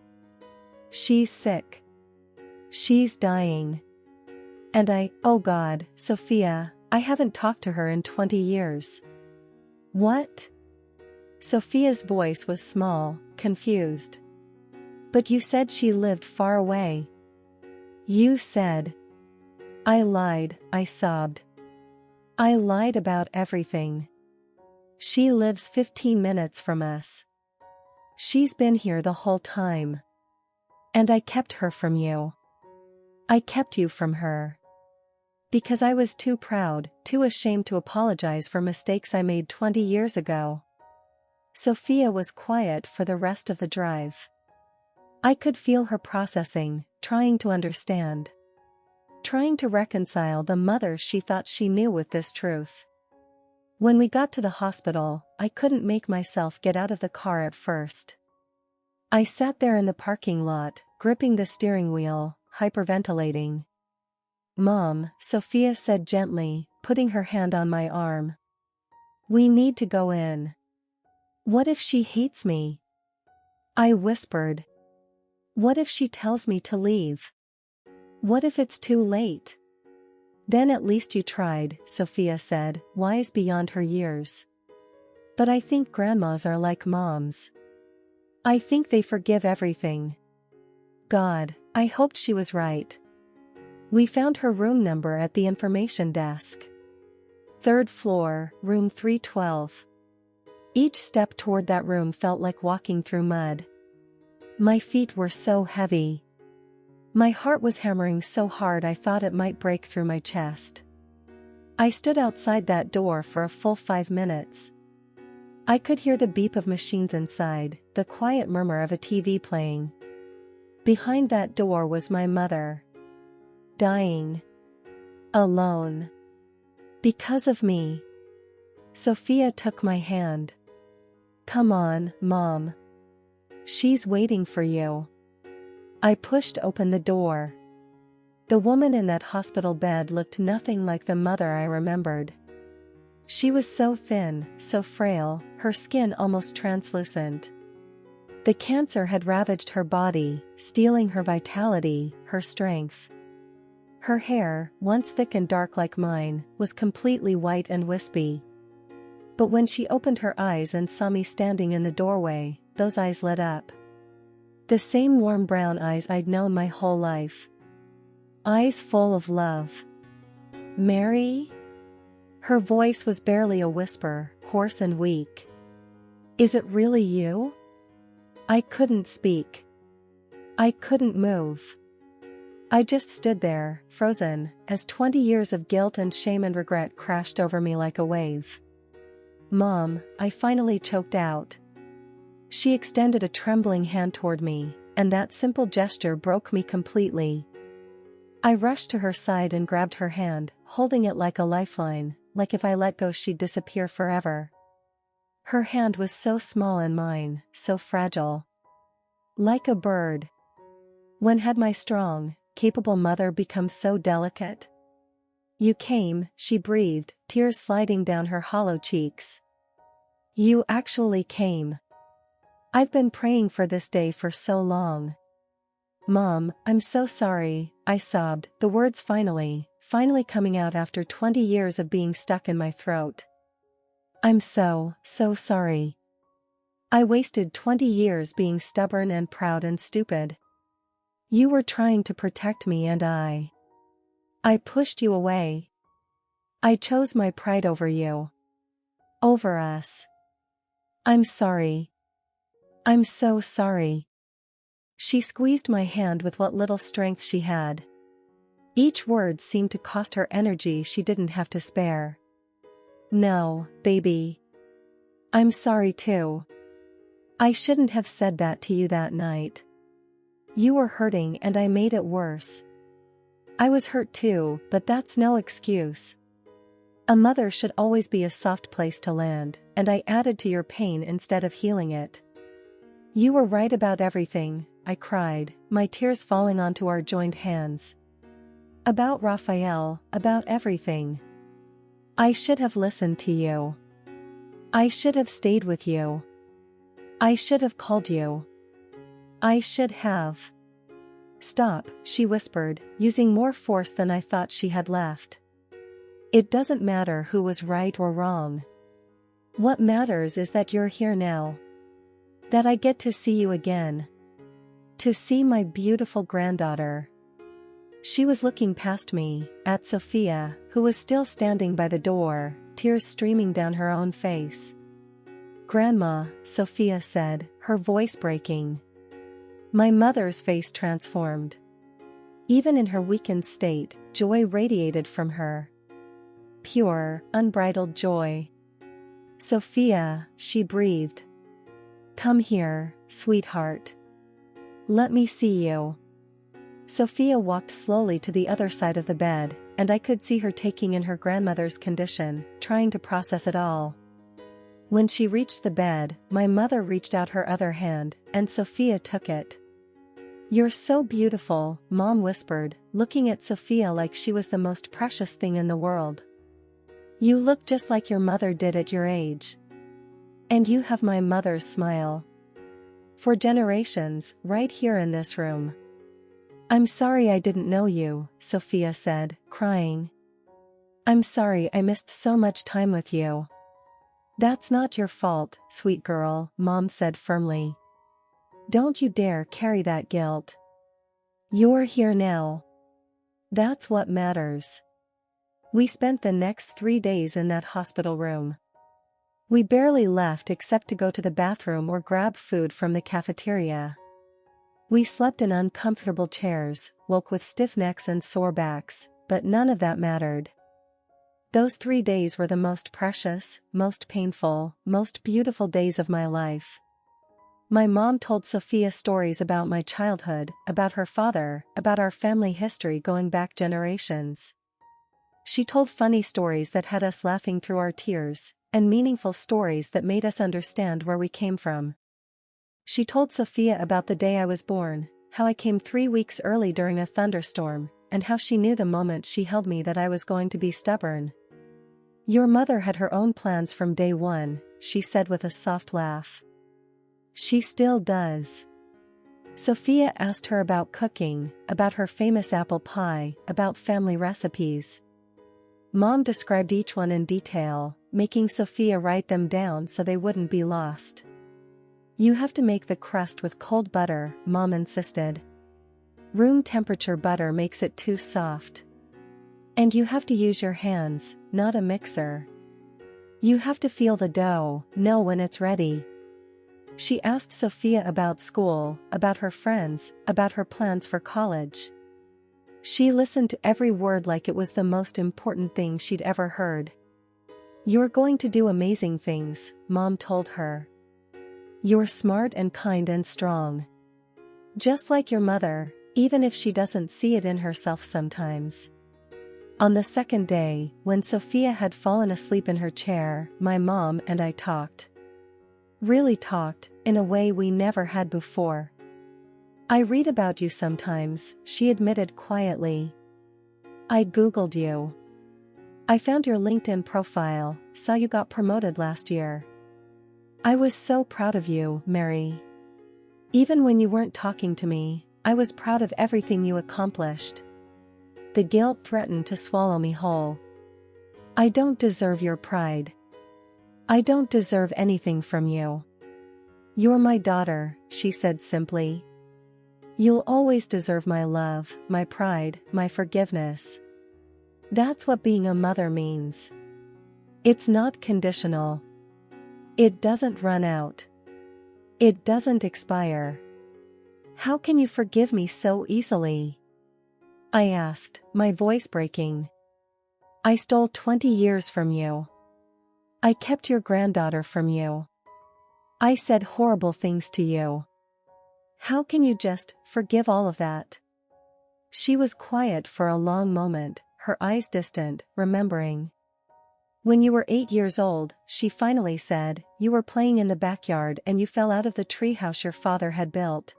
"She's sick. She's dying. And oh God, Sophia, I haven't talked to her in 20 years. "What?" Sophia's voice was small, confused. "But you said she lived far away." "You said." I lied, I sobbed. I lied about everything. She lives 15 minutes from us. She's been here the whole time. And I kept her from you. I kept you from her. Because I was too proud, too ashamed to apologize for mistakes I made 20 years ago. Sophia was quiet for the rest of the drive. I could feel her processing, trying to understand. Trying to reconcile the mother she thought she knew with this truth. When we got to the hospital, I couldn't make myself get out of the car at first. I sat there in the parking lot, gripping the steering wheel, hyperventilating. "Mom," Sophia said gently, putting her hand on my arm. "We need to go in." "What if she hates me?" I whispered. "What if she tells me to leave? What if it's too late?" "Then at least you tried," Sophia said, wise beyond her years. "But I think grandmas are like moms. I think they forgive everything." God, I hoped she was right. We found her room number at the information desk. 3rd floor, room 312. Each step toward that room felt like walking through mud. My feet were so heavy. My heart was hammering so hard I thought it might break through my chest. I stood outside that door for a full 5 minutes. I could hear the beep of machines inside, the quiet murmur of a TV playing. Behind that door was my mother. Dying. Alone. Because of me. Sophia took my hand. "Come on, Mom. She's waiting for you." I pushed open the door. The woman in that hospital bed looked nothing like the mother I remembered. She was so thin, so frail, her skin almost translucent. The cancer had ravaged her body, stealing her vitality, her strength. Her hair, once thick and dark like mine, was completely white and wispy. But when she opened her eyes and saw me standing in the doorway, those eyes lit up. The same warm brown eyes I'd known my whole life. Eyes full of love. "Mary?" Her voice was barely a whisper, hoarse and weak. "Is it really you?" I couldn't speak. I couldn't move. I just stood there, frozen, as 20 years of guilt and shame and regret crashed over me like a wave. "Mom," I finally choked out. She extended a trembling hand toward me, and that simple gesture broke me completely. I rushed to her side and grabbed her hand, holding it like a lifeline, like if I let go she'd disappear forever. Her hand was so small in mine, so fragile. Like a bird. When had my strong, capable mother become so delicate? "You came," she breathed, tears sliding down her hollow cheeks. "You actually came. I've been praying for this day for so long." "Mom, I'm so sorry," I sobbed, the words finally coming out after 20 years of being stuck in my throat. "I'm so sorry. I wasted 20 years being stubborn and proud and stupid. You were trying to protect me and I pushed you away. I chose my pride over you. Over us. I'm sorry. I'm so sorry." She squeezed my hand with what little strength she had. Each word seemed to cost her energy she didn't have to spare. "No, baby. I'm sorry too. I shouldn't have said that to you that night. You were hurting and I made it worse. I was hurt too, but that's no excuse. A mother should always be a soft place to land, and I added to your pain instead of healing it." "You were right about everything," I cried, my tears falling onto our joined hands. "About Raphael, about everything. I should have listened to you. I should have stayed with you. I should have called you. I should have." "Stop," she whispered, using more force than I thought she had left. "It doesn't matter who was right or wrong. What matters is that you're here now. That I get to see you again. To see my beautiful granddaughter." She was looking past me, at Sophia, who was still standing by the door, tears streaming down her own face. Grandma, Sophia said, her voice breaking. My mother's face transformed. Even in her weakened state, joy radiated from her. Pure, unbridled joy. Sophia, she breathed. Come here, sweetheart. Let me see you. Sophia walked slowly to the other side of the bed, and I could see her taking in her grandmother's condition, trying to process it all. When she reached the bed, my mother reached out her other hand, and Sophia took it. You're so beautiful, Mom whispered, looking at Sophia like she was the most precious thing in the world. You look just like your mother did at your age. And you have my mother's smile. For generations, right here in this room. I'm sorry I didn't know you, Sophia said, crying. I'm sorry I missed so much time with you. That's not your fault, sweet girl, Mom said firmly. Don't you dare carry that guilt. You're here now. That's what matters. We spent the next 3 days in that hospital room. We barely left except to go to the bathroom or grab food from the cafeteria. We slept in uncomfortable chairs, woke with stiff necks and sore backs, but none of that mattered. Those 3 days were the most precious, most painful, most beautiful days of my life. My mom told Sophia stories about my childhood, about her father, about our family history going back generations. She told funny stories that had us laughing through our tears, and meaningful stories that made us understand where we came from. She told Sophia about the day I was born, how I came 3 weeks early during a thunderstorm, and how she knew the moment she held me that I was going to be stubborn. Your mother had her own plans from day one, she said with a soft laugh. She still does. Sophia asked her about cooking, about her famous apple pie, about family recipes. Mom described each one in detail, making Sophia write them down so they wouldn't be lost. You have to make the crust with cold butter, Mom insisted. Room temperature butter makes it too soft. And you have to use your hands, not a mixer. You have to feel the dough, know when it's ready. She asked Sophia about school, about her friends, about her plans for college. She listened to every word like it was the most important thing she'd ever heard. You're going to do amazing things, Mom told her. You're smart and kind and strong. Just like your mother, even if she doesn't see it in herself sometimes. On the second day, when Sophia had fallen asleep in her chair, my mom and I talked. Really talked, in a way we never had before. I read about you sometimes, she admitted quietly. I Googled you. I found your LinkedIn profile, saw you got promoted last year. I was so proud of you, Mary. Even when you weren't talking to me, I was proud of everything you accomplished. The guilt threatened to swallow me whole. I don't deserve your pride. I don't deserve anything from you. You're my daughter, she said simply. You'll always deserve my love, my pride, my forgiveness. That's what being a mother means. It's not conditional. It doesn't run out. It doesn't expire. How can you forgive me so easily? I asked, my voice breaking. I stole 20 years from you. I kept your granddaughter from you. I said horrible things to you. How can you just forgive all of that? She was quiet for a long moment, her eyes distant, remembering. When you were 8 years old, she finally said, you were playing in the backyard and you fell out of the treehouse your father had built.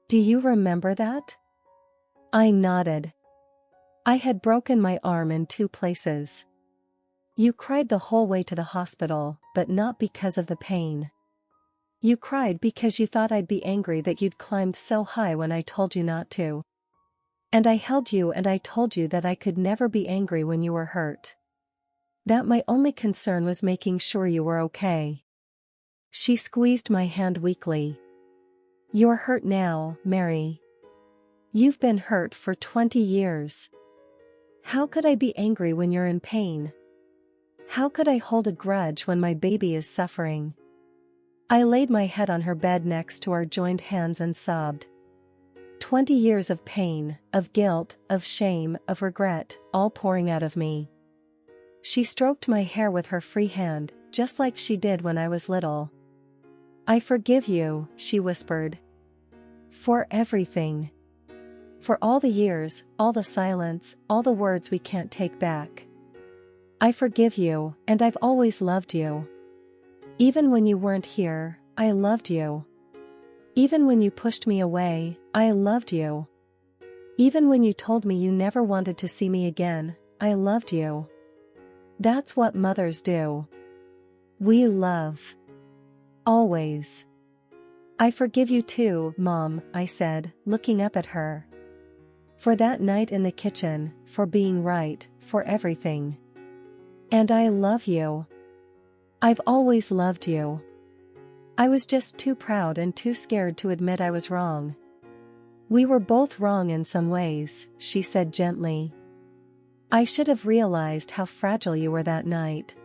Do you remember that? I nodded. I had broken my arm in 2 places. You cried the whole way to the hospital, but not because of the pain. You cried because you thought I'd be angry that you'd climbed so high when I told you not to. And I held you and I told you that I could never be angry when you were hurt. That my only concern was making sure you were okay. She squeezed my hand weakly. You're hurt now, Mary. You've been hurt for 20 years. How could I be angry when you're in pain? How could I hold a grudge when my baby is suffering? I laid my head on her bed next to our joined hands and sobbed. 20 years of pain, of guilt, of shame, of regret, all pouring out of me. She stroked my hair with her free hand, just like she did when I was little. I forgive you, she whispered. For everything. For all the years, all the silence, all the words we can't take back. I forgive you, and I've always loved you. Even when you weren't here, I loved you. Even when you pushed me away, I loved you. Even when you told me you never wanted to see me again, I loved you. That's what mothers do. We love. Always. I forgive you too, Mom, I said, looking up at her. For that night in the kitchen, for being right, for everything. And I love you. I've always loved you. I was just too proud and too scared to admit I was wrong. We were both wrong in some ways, she said gently. I should have realized how fragile you were that night.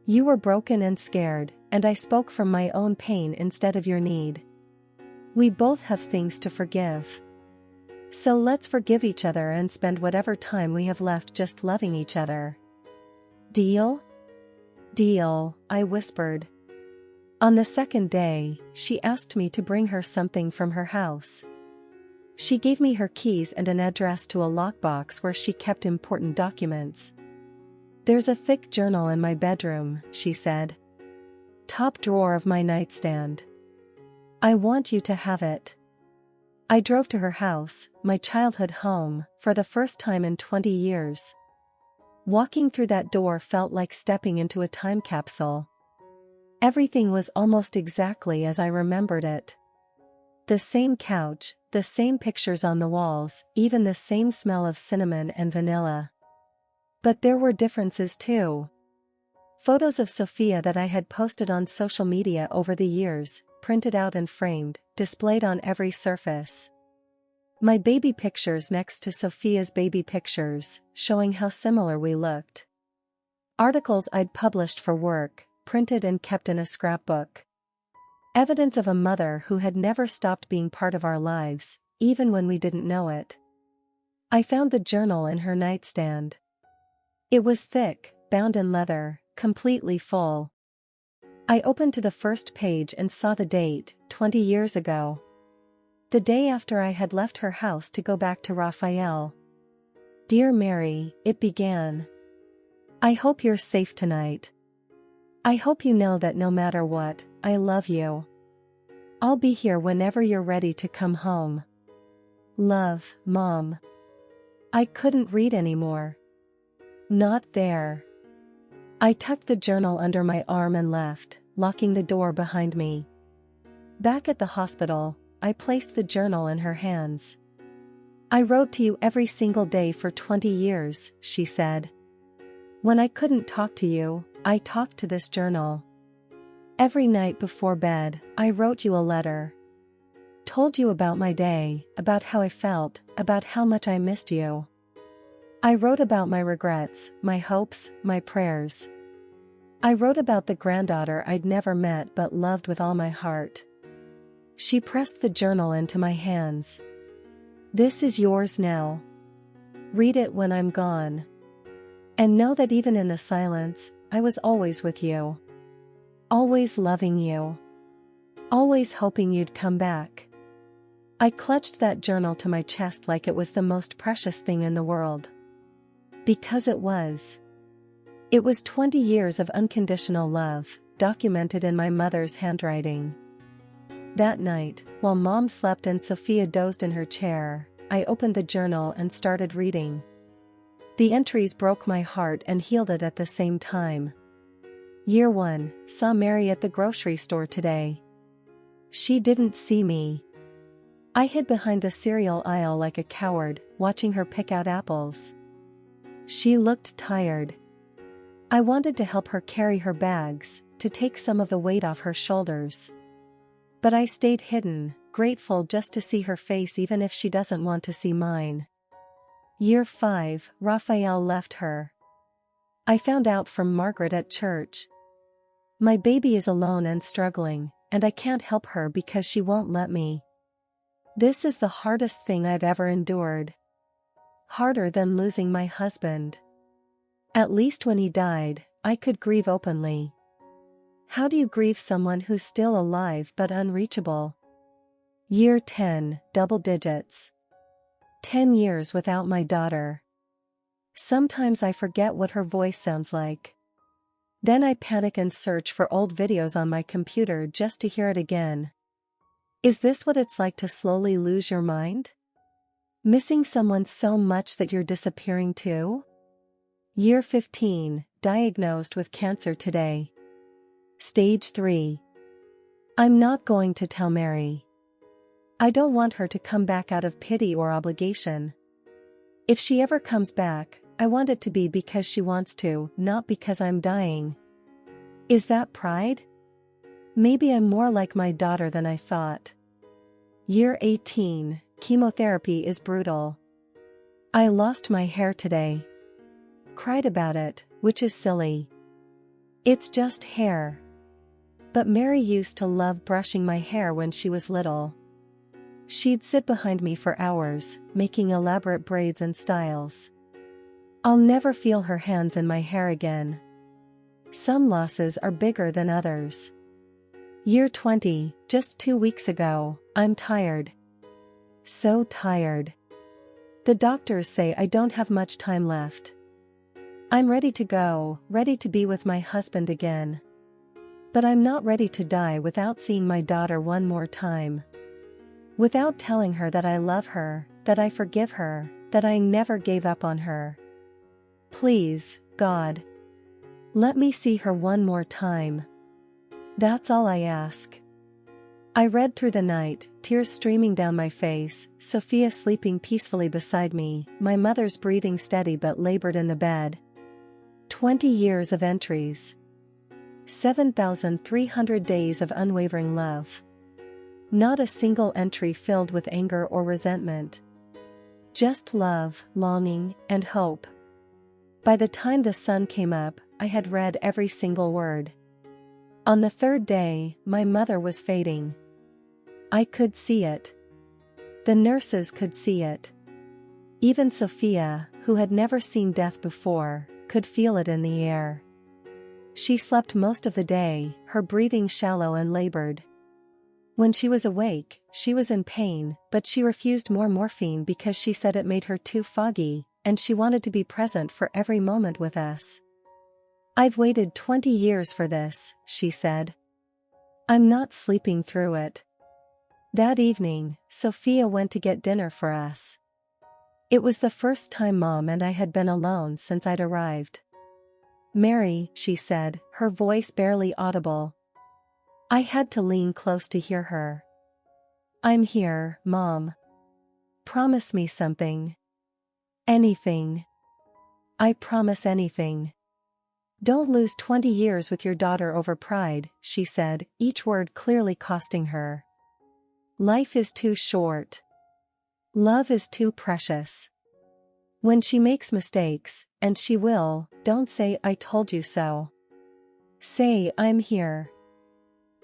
You were broken and scared, and I spoke from my own pain instead of your need. We both have things to forgive. So let's forgive each other and spend whatever time we have left just loving each other. Deal? Deal, I whispered. On the second day, she asked me to bring her something from her house. She gave me her keys and an address to a lockbox where she kept important documents. There's a thick journal in my bedroom, she said. Top drawer of my nightstand. I want you to have it. I drove to her house, my childhood home, for the first time in 20 years. Walking through that door felt like stepping into a time capsule. Everything was almost exactly as I remembered it. The same couch, the same pictures on the walls, even the same smell of cinnamon and vanilla. But there were differences too. Photos of Sophia that I had posted on social media over the years, printed out and framed, displayed on every surface. My baby pictures next to Sophia's baby pictures, showing how similar we looked. Articles I'd published for work, printed and kept in a scrapbook. Evidence of a mother who had never stopped being part of our lives, even when we didn't know it. I found the journal in her nightstand. It was thick, bound in leather, completely full. I opened to the first page and saw the date, 20 years ago. The day after I had left her house to go back to Raphael. Dear Mary, it began. I hope you're safe tonight. I hope you know that no matter what, I love you. I'll be here whenever you're ready to come home. Love, Mom. I couldn't read anymore. Not there. I tucked the journal under my arm and left, locking the door behind me. Back at the hospital, I placed the journal in her hands. I wrote to you every single day for 20 years, she said. When I couldn't talk to you, I talked to this journal. Every night before bed, I wrote you a letter. Told you about my day, about how I felt, about how much I missed you. I wrote about my regrets, my hopes, my prayers. I wrote about the granddaughter I'd never met but loved with all my heart. She pressed the journal into my hands. This is yours now. Read it when I'm gone. And know that even in the silence, I was always with you. Always loving you. Always hoping you'd come back. I clutched that journal to my chest like it was the most precious thing in the world. Because it was. It was 20 years of unconditional love, documented in my mother's handwriting. That night, while Mom slept and Sophia dozed in her chair, I opened the journal and started reading. The entries broke my heart and healed it at the same time. Year 1, saw Mary at the grocery store today. She didn't see me. I hid behind the cereal aisle like a coward, watching her pick out apples. She looked tired. I wanted to help her carry her bags, to take some of the weight off her shoulders. But I stayed hidden, grateful just to see her face even if she doesn't want to see mine. Year 5, Raphael left her. I found out from Margaret at church. My baby is alone and struggling, and I can't help her because she won't let me. This is the hardest thing I've ever endured. Harder than losing my husband. At least when he died, I could grieve openly. How do you grieve someone who's still alive but unreachable? Year 10, double digits. 10 years without my daughter. Sometimes I forget what her voice sounds like. Then I panic and search for old videos on my computer just to hear it again. Is this what it's like to slowly lose your mind? Missing someone so much that you're disappearing too? Year 15, diagnosed with cancer today. Stage 3. I'm not going to tell Mary. I don't want her to come back out of pity or obligation. If she ever comes back, I want it to be because she wants to, not because I'm dying. Is that pride? Maybe I'm more like my daughter than I thought. Year 18, chemotherapy is brutal. I lost my hair today. Cried about it, which is silly. It's just hair. But Mary used to love brushing my hair when she was little. She'd sit behind me for hours, making elaborate braids and styles. I'll never feel her hands in my hair again. Some losses are bigger than others. Year 20, just 2 weeks ago, I'm tired. So tired. The doctors say I don't have much time left. I'm ready to go, ready to be with my husband again. But I'm not ready to die without seeing my daughter one more time. Without telling her that I love her, that I forgive her, that I never gave up on her. Please, God. Let me see her one more time. That's all I ask. I read through the night, tears streaming down my face, Sophia sleeping peacefully beside me, my mother's breathing steady but labored in the bed. 20 years of entries. 7,300 days of unwavering love. Not a single entry filled with anger or resentment. Just love, longing, and hope. By the time the sun came up, I had read every single word. On the third day, my mother was fading. I could see it. The nurses could see it. Even Sophia, who had never seen death before, could feel it in the air. She slept most of the day, her breathing shallow and labored. When she was awake, she was in pain, but she refused more morphine because she said it made her too foggy, and she wanted to be present for every moment with us. I've waited 20 years for this, she said. I'm not sleeping through it. That evening, Sophia went to get dinner for us. It was the first time Mom and I had been alone since I'd arrived. Mary, she said, her voice barely audible. I had to lean close to hear her. I'm here, Mom. Promise me something. Anything. I promise anything. Don't lose 20 years with your daughter over pride, she said, each word clearly costing her. Life is too short. Love is too precious. When she makes mistakes, and she will, don't say I told you so. Say I'm here.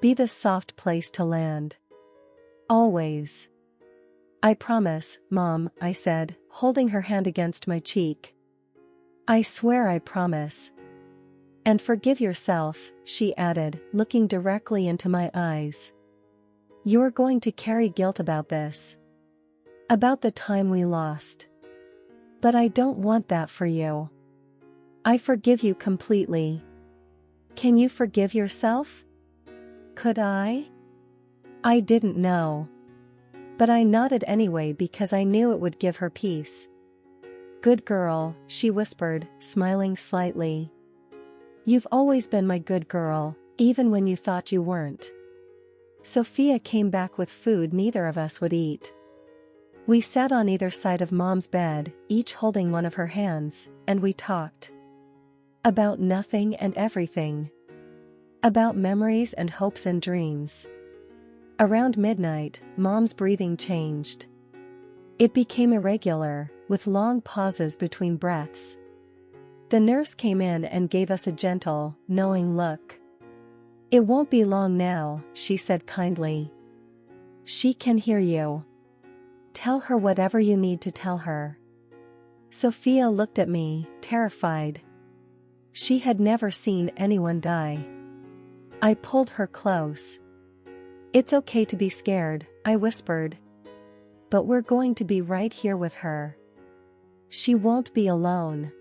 Be the soft place to land. Always. I promise, Mom, I said, holding her hand against my cheek. I swear I promise. And forgive yourself, she added, looking directly into my eyes. You're going to carry guilt about this. About the time we lost. But I don't want that for you. I forgive you completely. Can you forgive yourself? Could I? I didn't know. But I nodded anyway because I knew it would give her peace. Good girl, she whispered, smiling slightly. You've always been my good girl, even when you thought you weren't. Sophia came back with food neither of us would eat. We sat on either side of Mom's bed, each holding one of her hands, and we talked. About nothing and everything. About memories and hopes and dreams. Around midnight, Mom's breathing changed. It became irregular, with long pauses between breaths. The nurse came in and gave us a gentle, knowing look. It won't be long now, she said kindly. She can hear you. Tell her whatever you need to tell her. Sophia looked at me, terrified. She had never seen anyone die. I pulled her close. It's okay to be scared, I whispered. But we're going to be right here with her. She won't be alone.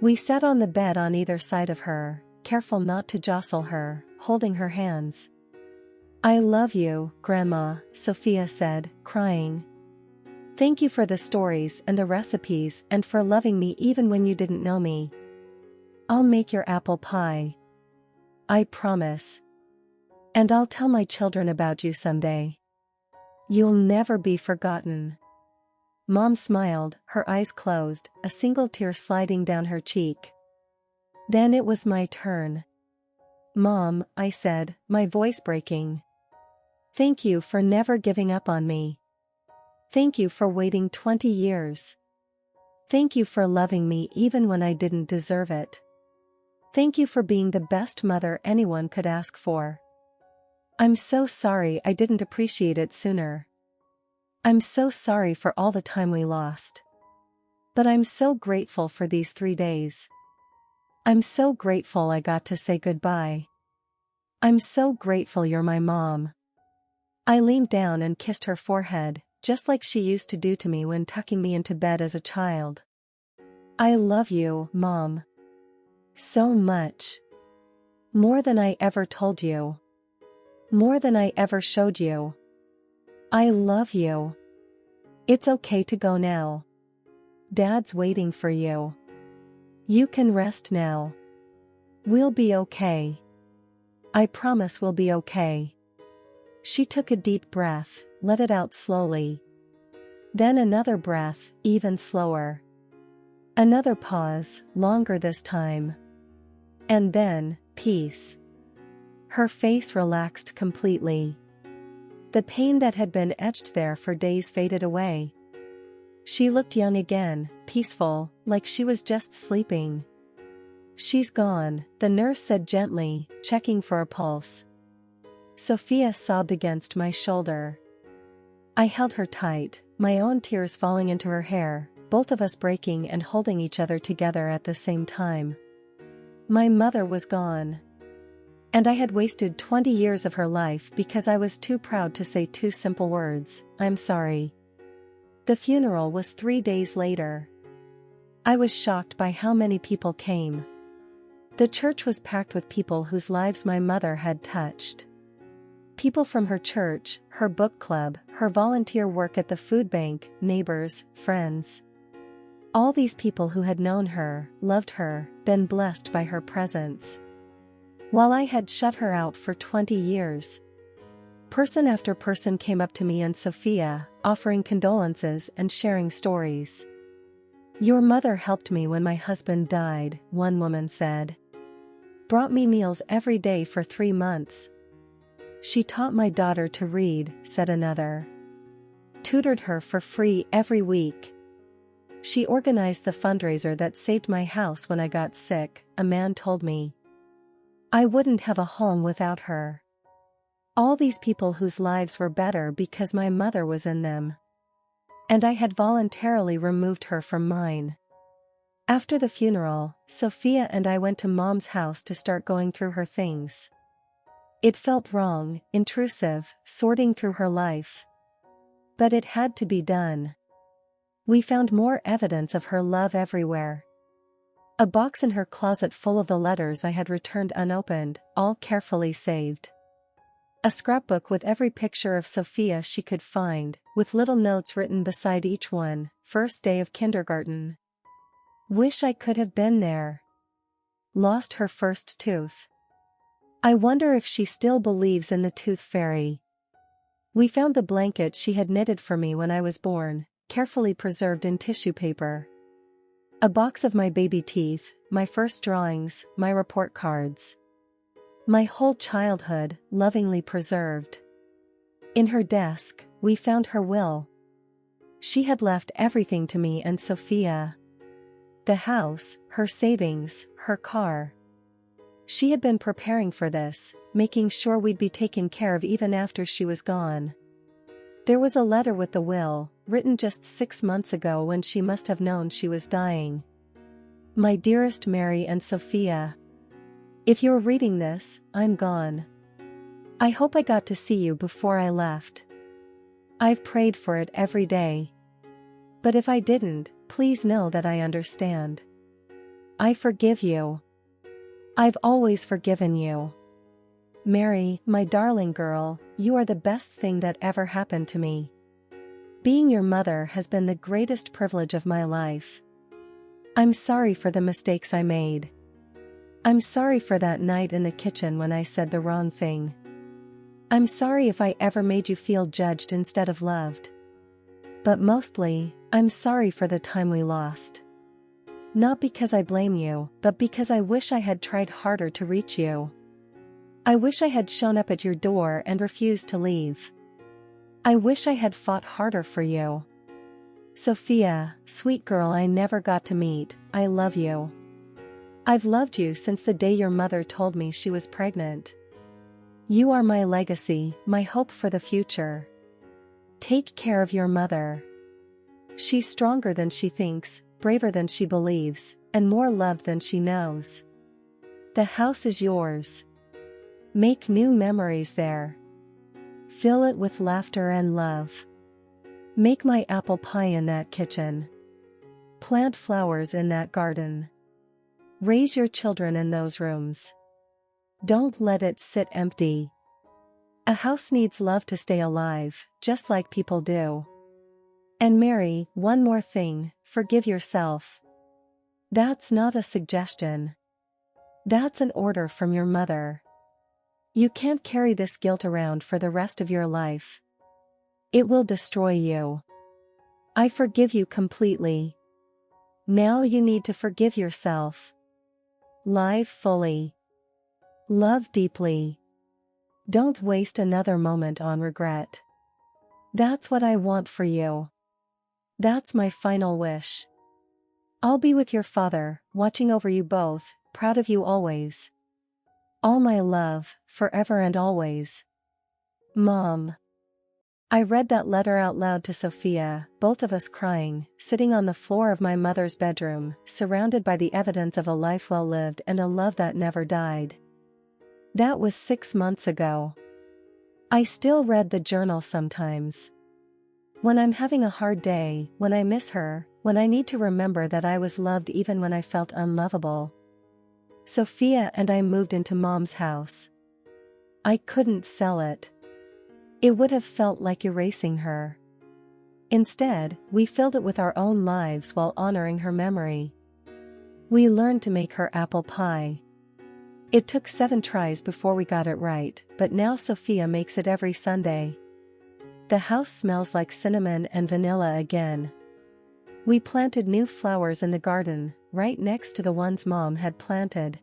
We sat on the bed on either side of her, careful not to jostle her, holding her hands. I love you, Grandma, Sophia said, crying. Thank you for the stories and the recipes and for loving me even when you didn't know me. I'll make your apple pie. I promise. And I'll tell my children about you someday. You'll never be forgotten. Mom smiled, her eyes closed, a single tear sliding down her cheek. Then it was my turn. Mom, I said, my voice breaking. Thank you for never giving up on me. Thank you for waiting 20 years. Thank you for loving me even when I didn't deserve it. Thank you for being the best mother anyone could ask for. I'm so sorry I didn't appreciate it sooner. I'm so sorry for all the time we lost. But I'm so grateful for these 3 days. I'm so grateful I got to say goodbye. I'm so grateful you're my mom. I leaned down and kissed her forehead, just like she used to do to me when tucking me into bed as a child. I love you, Mom. So much. More than I ever told you. More than I ever showed you. I love you. It's okay to go now. Dad's waiting for you. You can rest now. We'll be okay. I promise we'll be okay. She took a deep breath, let it out slowly. Then another breath, even slower. Another pause, longer this time. And then, peace. Her face relaxed completely. The pain that had been etched there for days faded away. She looked young again, peaceful, like she was just sleeping. She's gone, the nurse said gently, checking for a pulse. Sophia sobbed against my shoulder. I held her tight, my own tears falling into her hair, both of us breaking and holding each other together at the same time. My mother was gone. And I had wasted 20 years of her life because I was too proud to say 2 simple words, I'm sorry. The funeral was 3 days later. I was shocked by how many people came. The church was packed with people whose lives my mother had touched. People from her church, her book club, her volunteer work at the food bank, neighbors, friends. All these people who had known her, loved her, been blessed by her presence. While I had shut her out for 20 years. Person after person came up to me and Sophia, offering condolences and sharing stories. Your mother helped me when my husband died, one woman said. Brought me meals every day for 3 months. She taught my daughter to read, said another. Tutored her for free every week. She organized the fundraiser that saved my house when I got sick, a man told me. I wouldn't have a home without her. All these people whose lives were better because my mother was in them. And I had voluntarily removed her from mine. After the funeral, Sophia and I went to Mom's house to start going through her things. It felt wrong, intrusive, sorting through her life. But it had to be done. We found more evidence of her love everywhere. A box in her closet full of the letters I had returned unopened, all carefully saved. A scrapbook with every picture of Sophia she could find, with little notes written beside each one, first day of kindergarten. Wish I could have been there. Lost her first tooth. I wonder if she still believes in the tooth fairy. We found the blanket she had knitted for me when I was born, carefully preserved in tissue paper. A box of my baby teeth, my first drawings, my report cards. My whole childhood, lovingly preserved. In her desk, we found her will. She had left everything to me and Sophia. The house, her savings, her car. She had been preparing for this, making sure we'd be taken care of even after she was gone. There was a letter with the will, written just 6 months ago when she must have known she was dying. My dearest Mary and Sophia. If you're reading this, I'm gone. I hope I got to see you before I left. I've prayed for it every day. But if I didn't, please know that I understand. I forgive you. I've always forgiven you. Mary, my darling girl, you are the best thing that ever happened to me. Being your mother has been the greatest privilege of my life. I'm sorry for the mistakes I made. I'm sorry for that night in the kitchen when I said the wrong thing. I'm sorry if I ever made you feel judged instead of loved. But mostly, I'm sorry for the time we lost. Not because I blame you, but because I wish I had tried harder to reach you. I wish I had shown up at your door and refused to leave. I wish I had fought harder for you. Sophia, sweet girl I never got to meet, I love you. I've loved you since the day your mother told me she was pregnant. You are my legacy, my hope for the future. Take care of your mother. She's stronger than she thinks, braver than she believes, and more loved than she knows. The house is yours. Make new memories there. Fill it with laughter and love. Make my apple pie in that kitchen. Plant flowers in that garden. Raise your children in those rooms. Don't let it sit empty. A house needs love to stay alive, just like people do. And Mary, one more thing, forgive yourself. That's not a suggestion. That's an order from your mother. You can't carry this guilt around for the rest of your life. It will destroy you. I forgive you completely. Now you need to forgive yourself. Live fully. Love deeply. Don't waste another moment on regret. That's what I want for you. That's my final wish. I'll be with your father, watching over you both, proud of you always. All my love, forever and always. Mom. I read that letter out loud to Sophia, both of us crying, sitting on the floor of my mother's bedroom, surrounded by the evidence of a life well lived and a love that never died. That was 6 months ago. I still read the journal sometimes. When I'm having a hard day, when I miss her, when I need to remember that I was loved even when I felt unlovable. Sophia and I moved into Mom's house. I couldn't sell it. It would have felt like erasing her. Instead, we filled it with our own lives while honoring her memory. We learned to make her apple pie. It took 7 tries before we got it right, but now Sophia makes it every Sunday. The house smells like cinnamon and vanilla again. We planted new flowers in the garden, right next to the ones Mom had planted.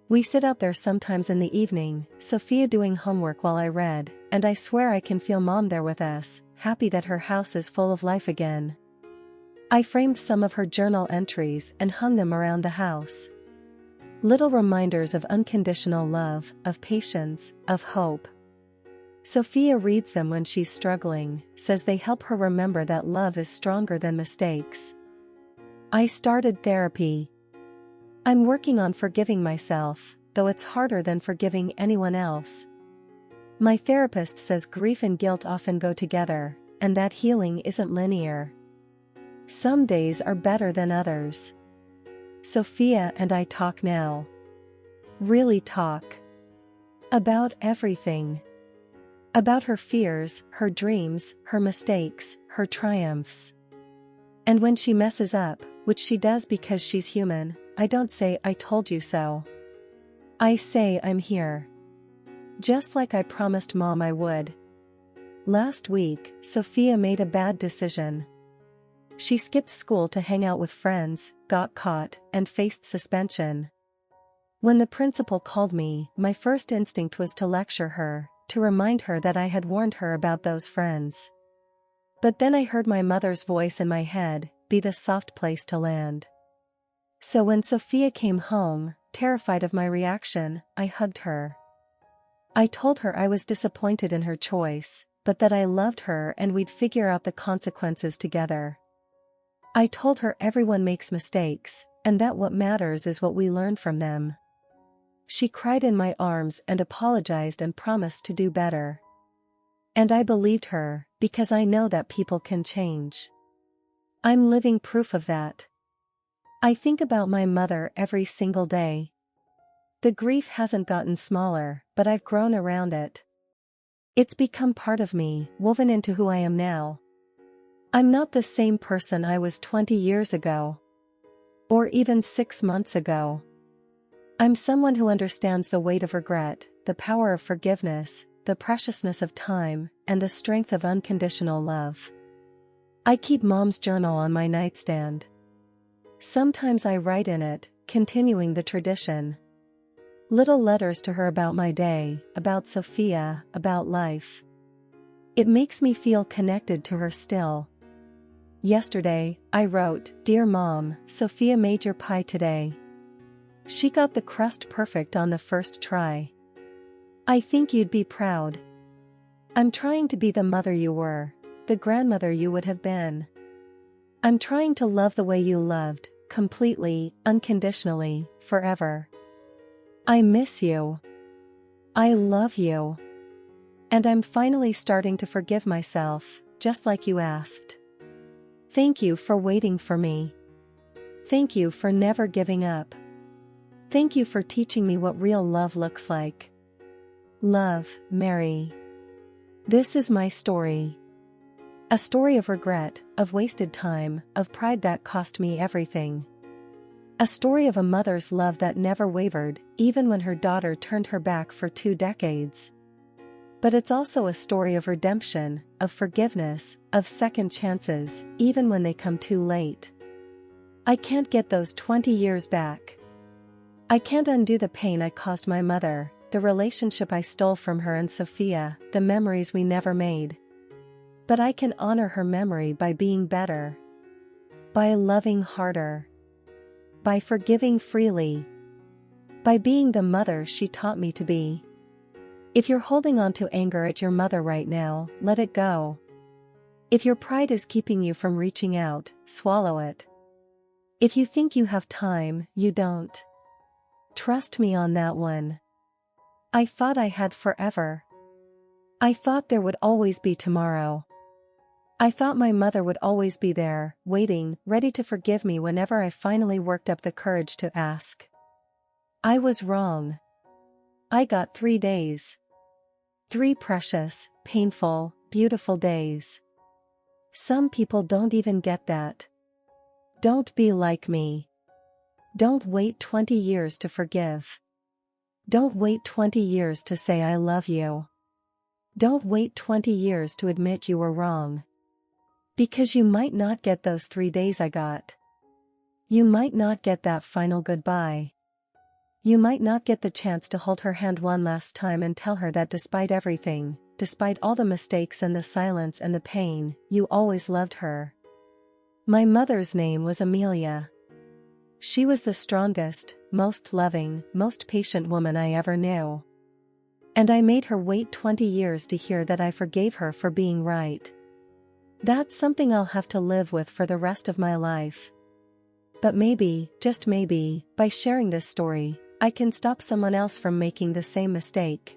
We sit out there sometimes in the evening, Sophia doing homework while I read, and I swear I can feel Mom there with us, happy that her house is full of life again. I framed some of her journal entries and hung them around the house. Little reminders of unconditional love, of patience, of hope. Sophia reads them when she's struggling, says they help her remember that love is stronger than mistakes. I started therapy. I'm working on forgiving myself, though it's harder than forgiving anyone else. My therapist says grief and guilt often go together, and that healing isn't linear. Some days are better than others. Sophia and I talk now. Really talk. About everything. About her fears, her dreams, her mistakes, her triumphs. And when she messes up, which she does because she's human, I don't say I told you so. I say I'm here. Just like I promised Mom I would. Last week, Sophia made a bad decision. She skipped school to hang out with friends, got caught, and faced suspension. When the principal called me, my first instinct was to lecture her, to remind her that I had warned her about those friends. But then I heard my mother's voice in my head, be the soft place to land. So when Sophia came home, terrified of my reaction, I hugged her. I told her I was disappointed in her choice, but that I loved her and we'd figure out the consequences together. I told her everyone makes mistakes, and that what matters is what we learn from them. She cried in my arms and apologized and promised to do better. And I believed her, because I know that people can change. I'm living proof of that. I think about my mother every single day. The grief hasn't gotten smaller, but I've grown around it. It's become part of me, woven into who I am now. I'm not the same person I was 20 years ago. Or even 6 months ago. I'm someone who understands the weight of regret, the power of forgiveness, the preciousness of time, and the strength of unconditional love. I keep Mom's journal on my nightstand. Sometimes I write in it, continuing the tradition. Little letters to her about my day, about Sophia, about life. It makes me feel connected to her still. Yesterday, I wrote, "Dear Mom, Sophia made your pie today. She got the crust perfect on the first try. I think you'd be proud. I'm trying to be the mother you were, the grandmother you would have been. I'm trying to love the way you loved, completely, unconditionally, forever. I miss you. I love you. And I'm finally starting to forgive myself, just like you asked. Thank you for waiting for me. Thank you for never giving up. Thank you for teaching me what real love looks like. Love, Mary." This is my story. A story of regret, of wasted time, of pride that cost me everything. A story of a mother's love that never wavered, even when her daughter turned her back for 2 decades. But it's also a story of redemption, of forgiveness, of second chances, even when they come too late. I can't get those 20 years back. I can't undo the pain I caused my mother, the relationship I stole from her and Sophia, the memories we never made. But I can honor her memory by being better. By loving harder. By forgiving freely. By being the mother she taught me to be. If you're holding on to anger at your mother right now, let it go. If your pride is keeping you from reaching out, swallow it. If you think you have time, you don't. Trust me on that one. I thought I had forever. I thought there would always be tomorrow. I thought my mother would always be there, waiting, ready to forgive me whenever I finally worked up the courage to ask. I was wrong. I got 3 days. 3 precious, painful, beautiful days. Some people don't even get that. Don't be like me. Don't wait 20 years to forgive. Don't wait 20 years to say I love you. Don't wait 20 years to admit you were wrong. Because you might not get those 3 days I got. You might not get that final goodbye. You might not get the chance to hold her hand one last time and tell her that despite everything, despite all the mistakes and the silence and the pain, you always loved her. My mother's name was Amelia. She was the strongest, most loving, most patient woman I ever knew. And I made her wait 20 years to hear that I forgave her for being right. That's something I'll have to live with for the rest of my life. But maybe, just maybe, by sharing this story, I can stop someone else from making the same mistake.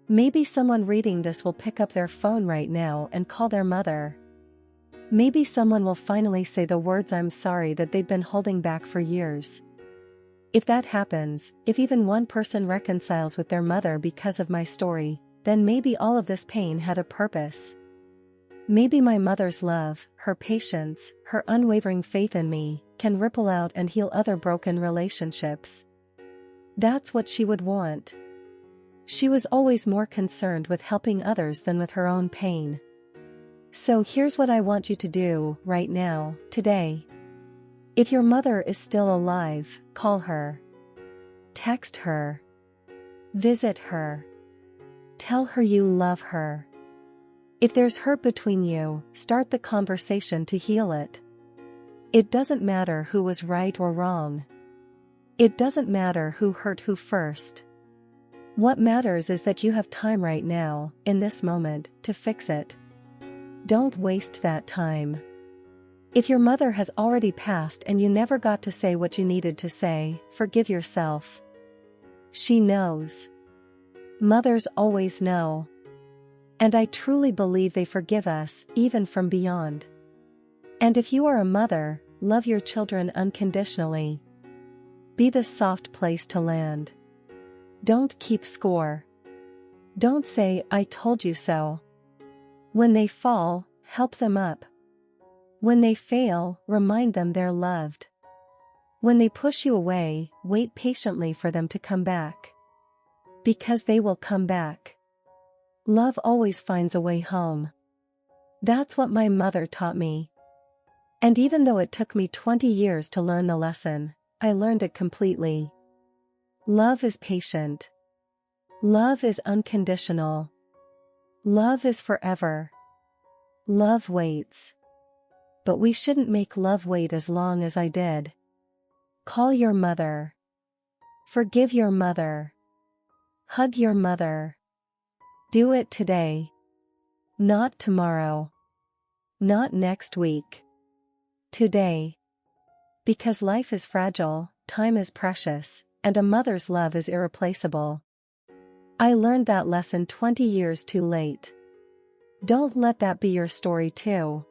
Maybe someone reading this will pick up their phone right now and call their mother. Maybe someone will finally say the words I'm sorry that they've been holding back for years. If that happens, if even one person reconciles with their mother because of my story, then maybe all of this pain had a purpose. Maybe my mother's love, her patience, her unwavering faith in me, can ripple out and heal other broken relationships. That's what she would want. She was always more concerned with helping others than with her own pain. So here's what I want you to do, right now, today. If your mother is still alive, call her. Text her. Visit her. Tell her you love her. If there's hurt between you, start the conversation to heal it. It doesn't matter who was right or wrong. It doesn't matter who hurt who first. What matters is that you have time right now, in this moment, to fix it. Don't waste that time. If your mother has already passed and you never got to say what you needed to say, forgive yourself. She knows. Mothers always know. And I truly believe they forgive us, even from beyond. And if you are a mother, love your children unconditionally. Be the soft place to land. Don't keep score. Don't say, "I told you so." When they fall, help them up. When they fail, remind them they're loved. When they push you away, wait patiently for them to come back. Because they will come back. Love always finds a way home. That's what my mother taught me. And even though it took me 20 years to learn the lesson, I learned it completely. Love is patient. Love is unconditional. Love is forever. Love waits. But we shouldn't make love wait as long as I did. Call your mother. Forgive your mother. Hug your mother. Do it today. Not tomorrow. Not next week. Today. Because life is fragile, time is precious, and a mother's love is irreplaceable. I learned that lesson 20 years too late. Don't let that be your story too.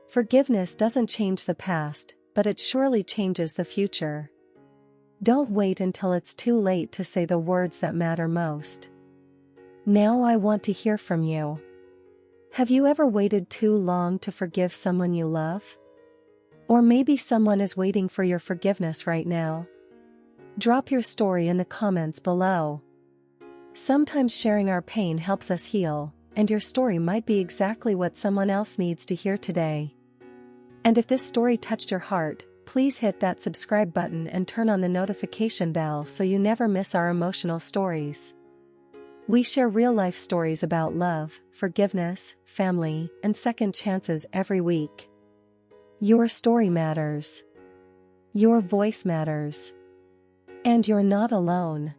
Forgiveness doesn't change the past, but it surely changes the future. Don't wait until it's too late to say the words that matter most. Now I want to hear from you. Have you ever waited too long to forgive someone you love? Or maybe someone is waiting for your forgiveness right now. Drop your story in the comments below. Sometimes sharing our pain helps us heal, and your story might be exactly what someone else needs to hear today. And if this story touched your heart, please hit that subscribe button and turn on the notification bell so you never miss our emotional stories. We share real-life stories about love, forgiveness, family, and second chances every week. Your story matters. Your voice matters. And you're not alone.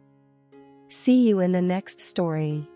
See you in the next story.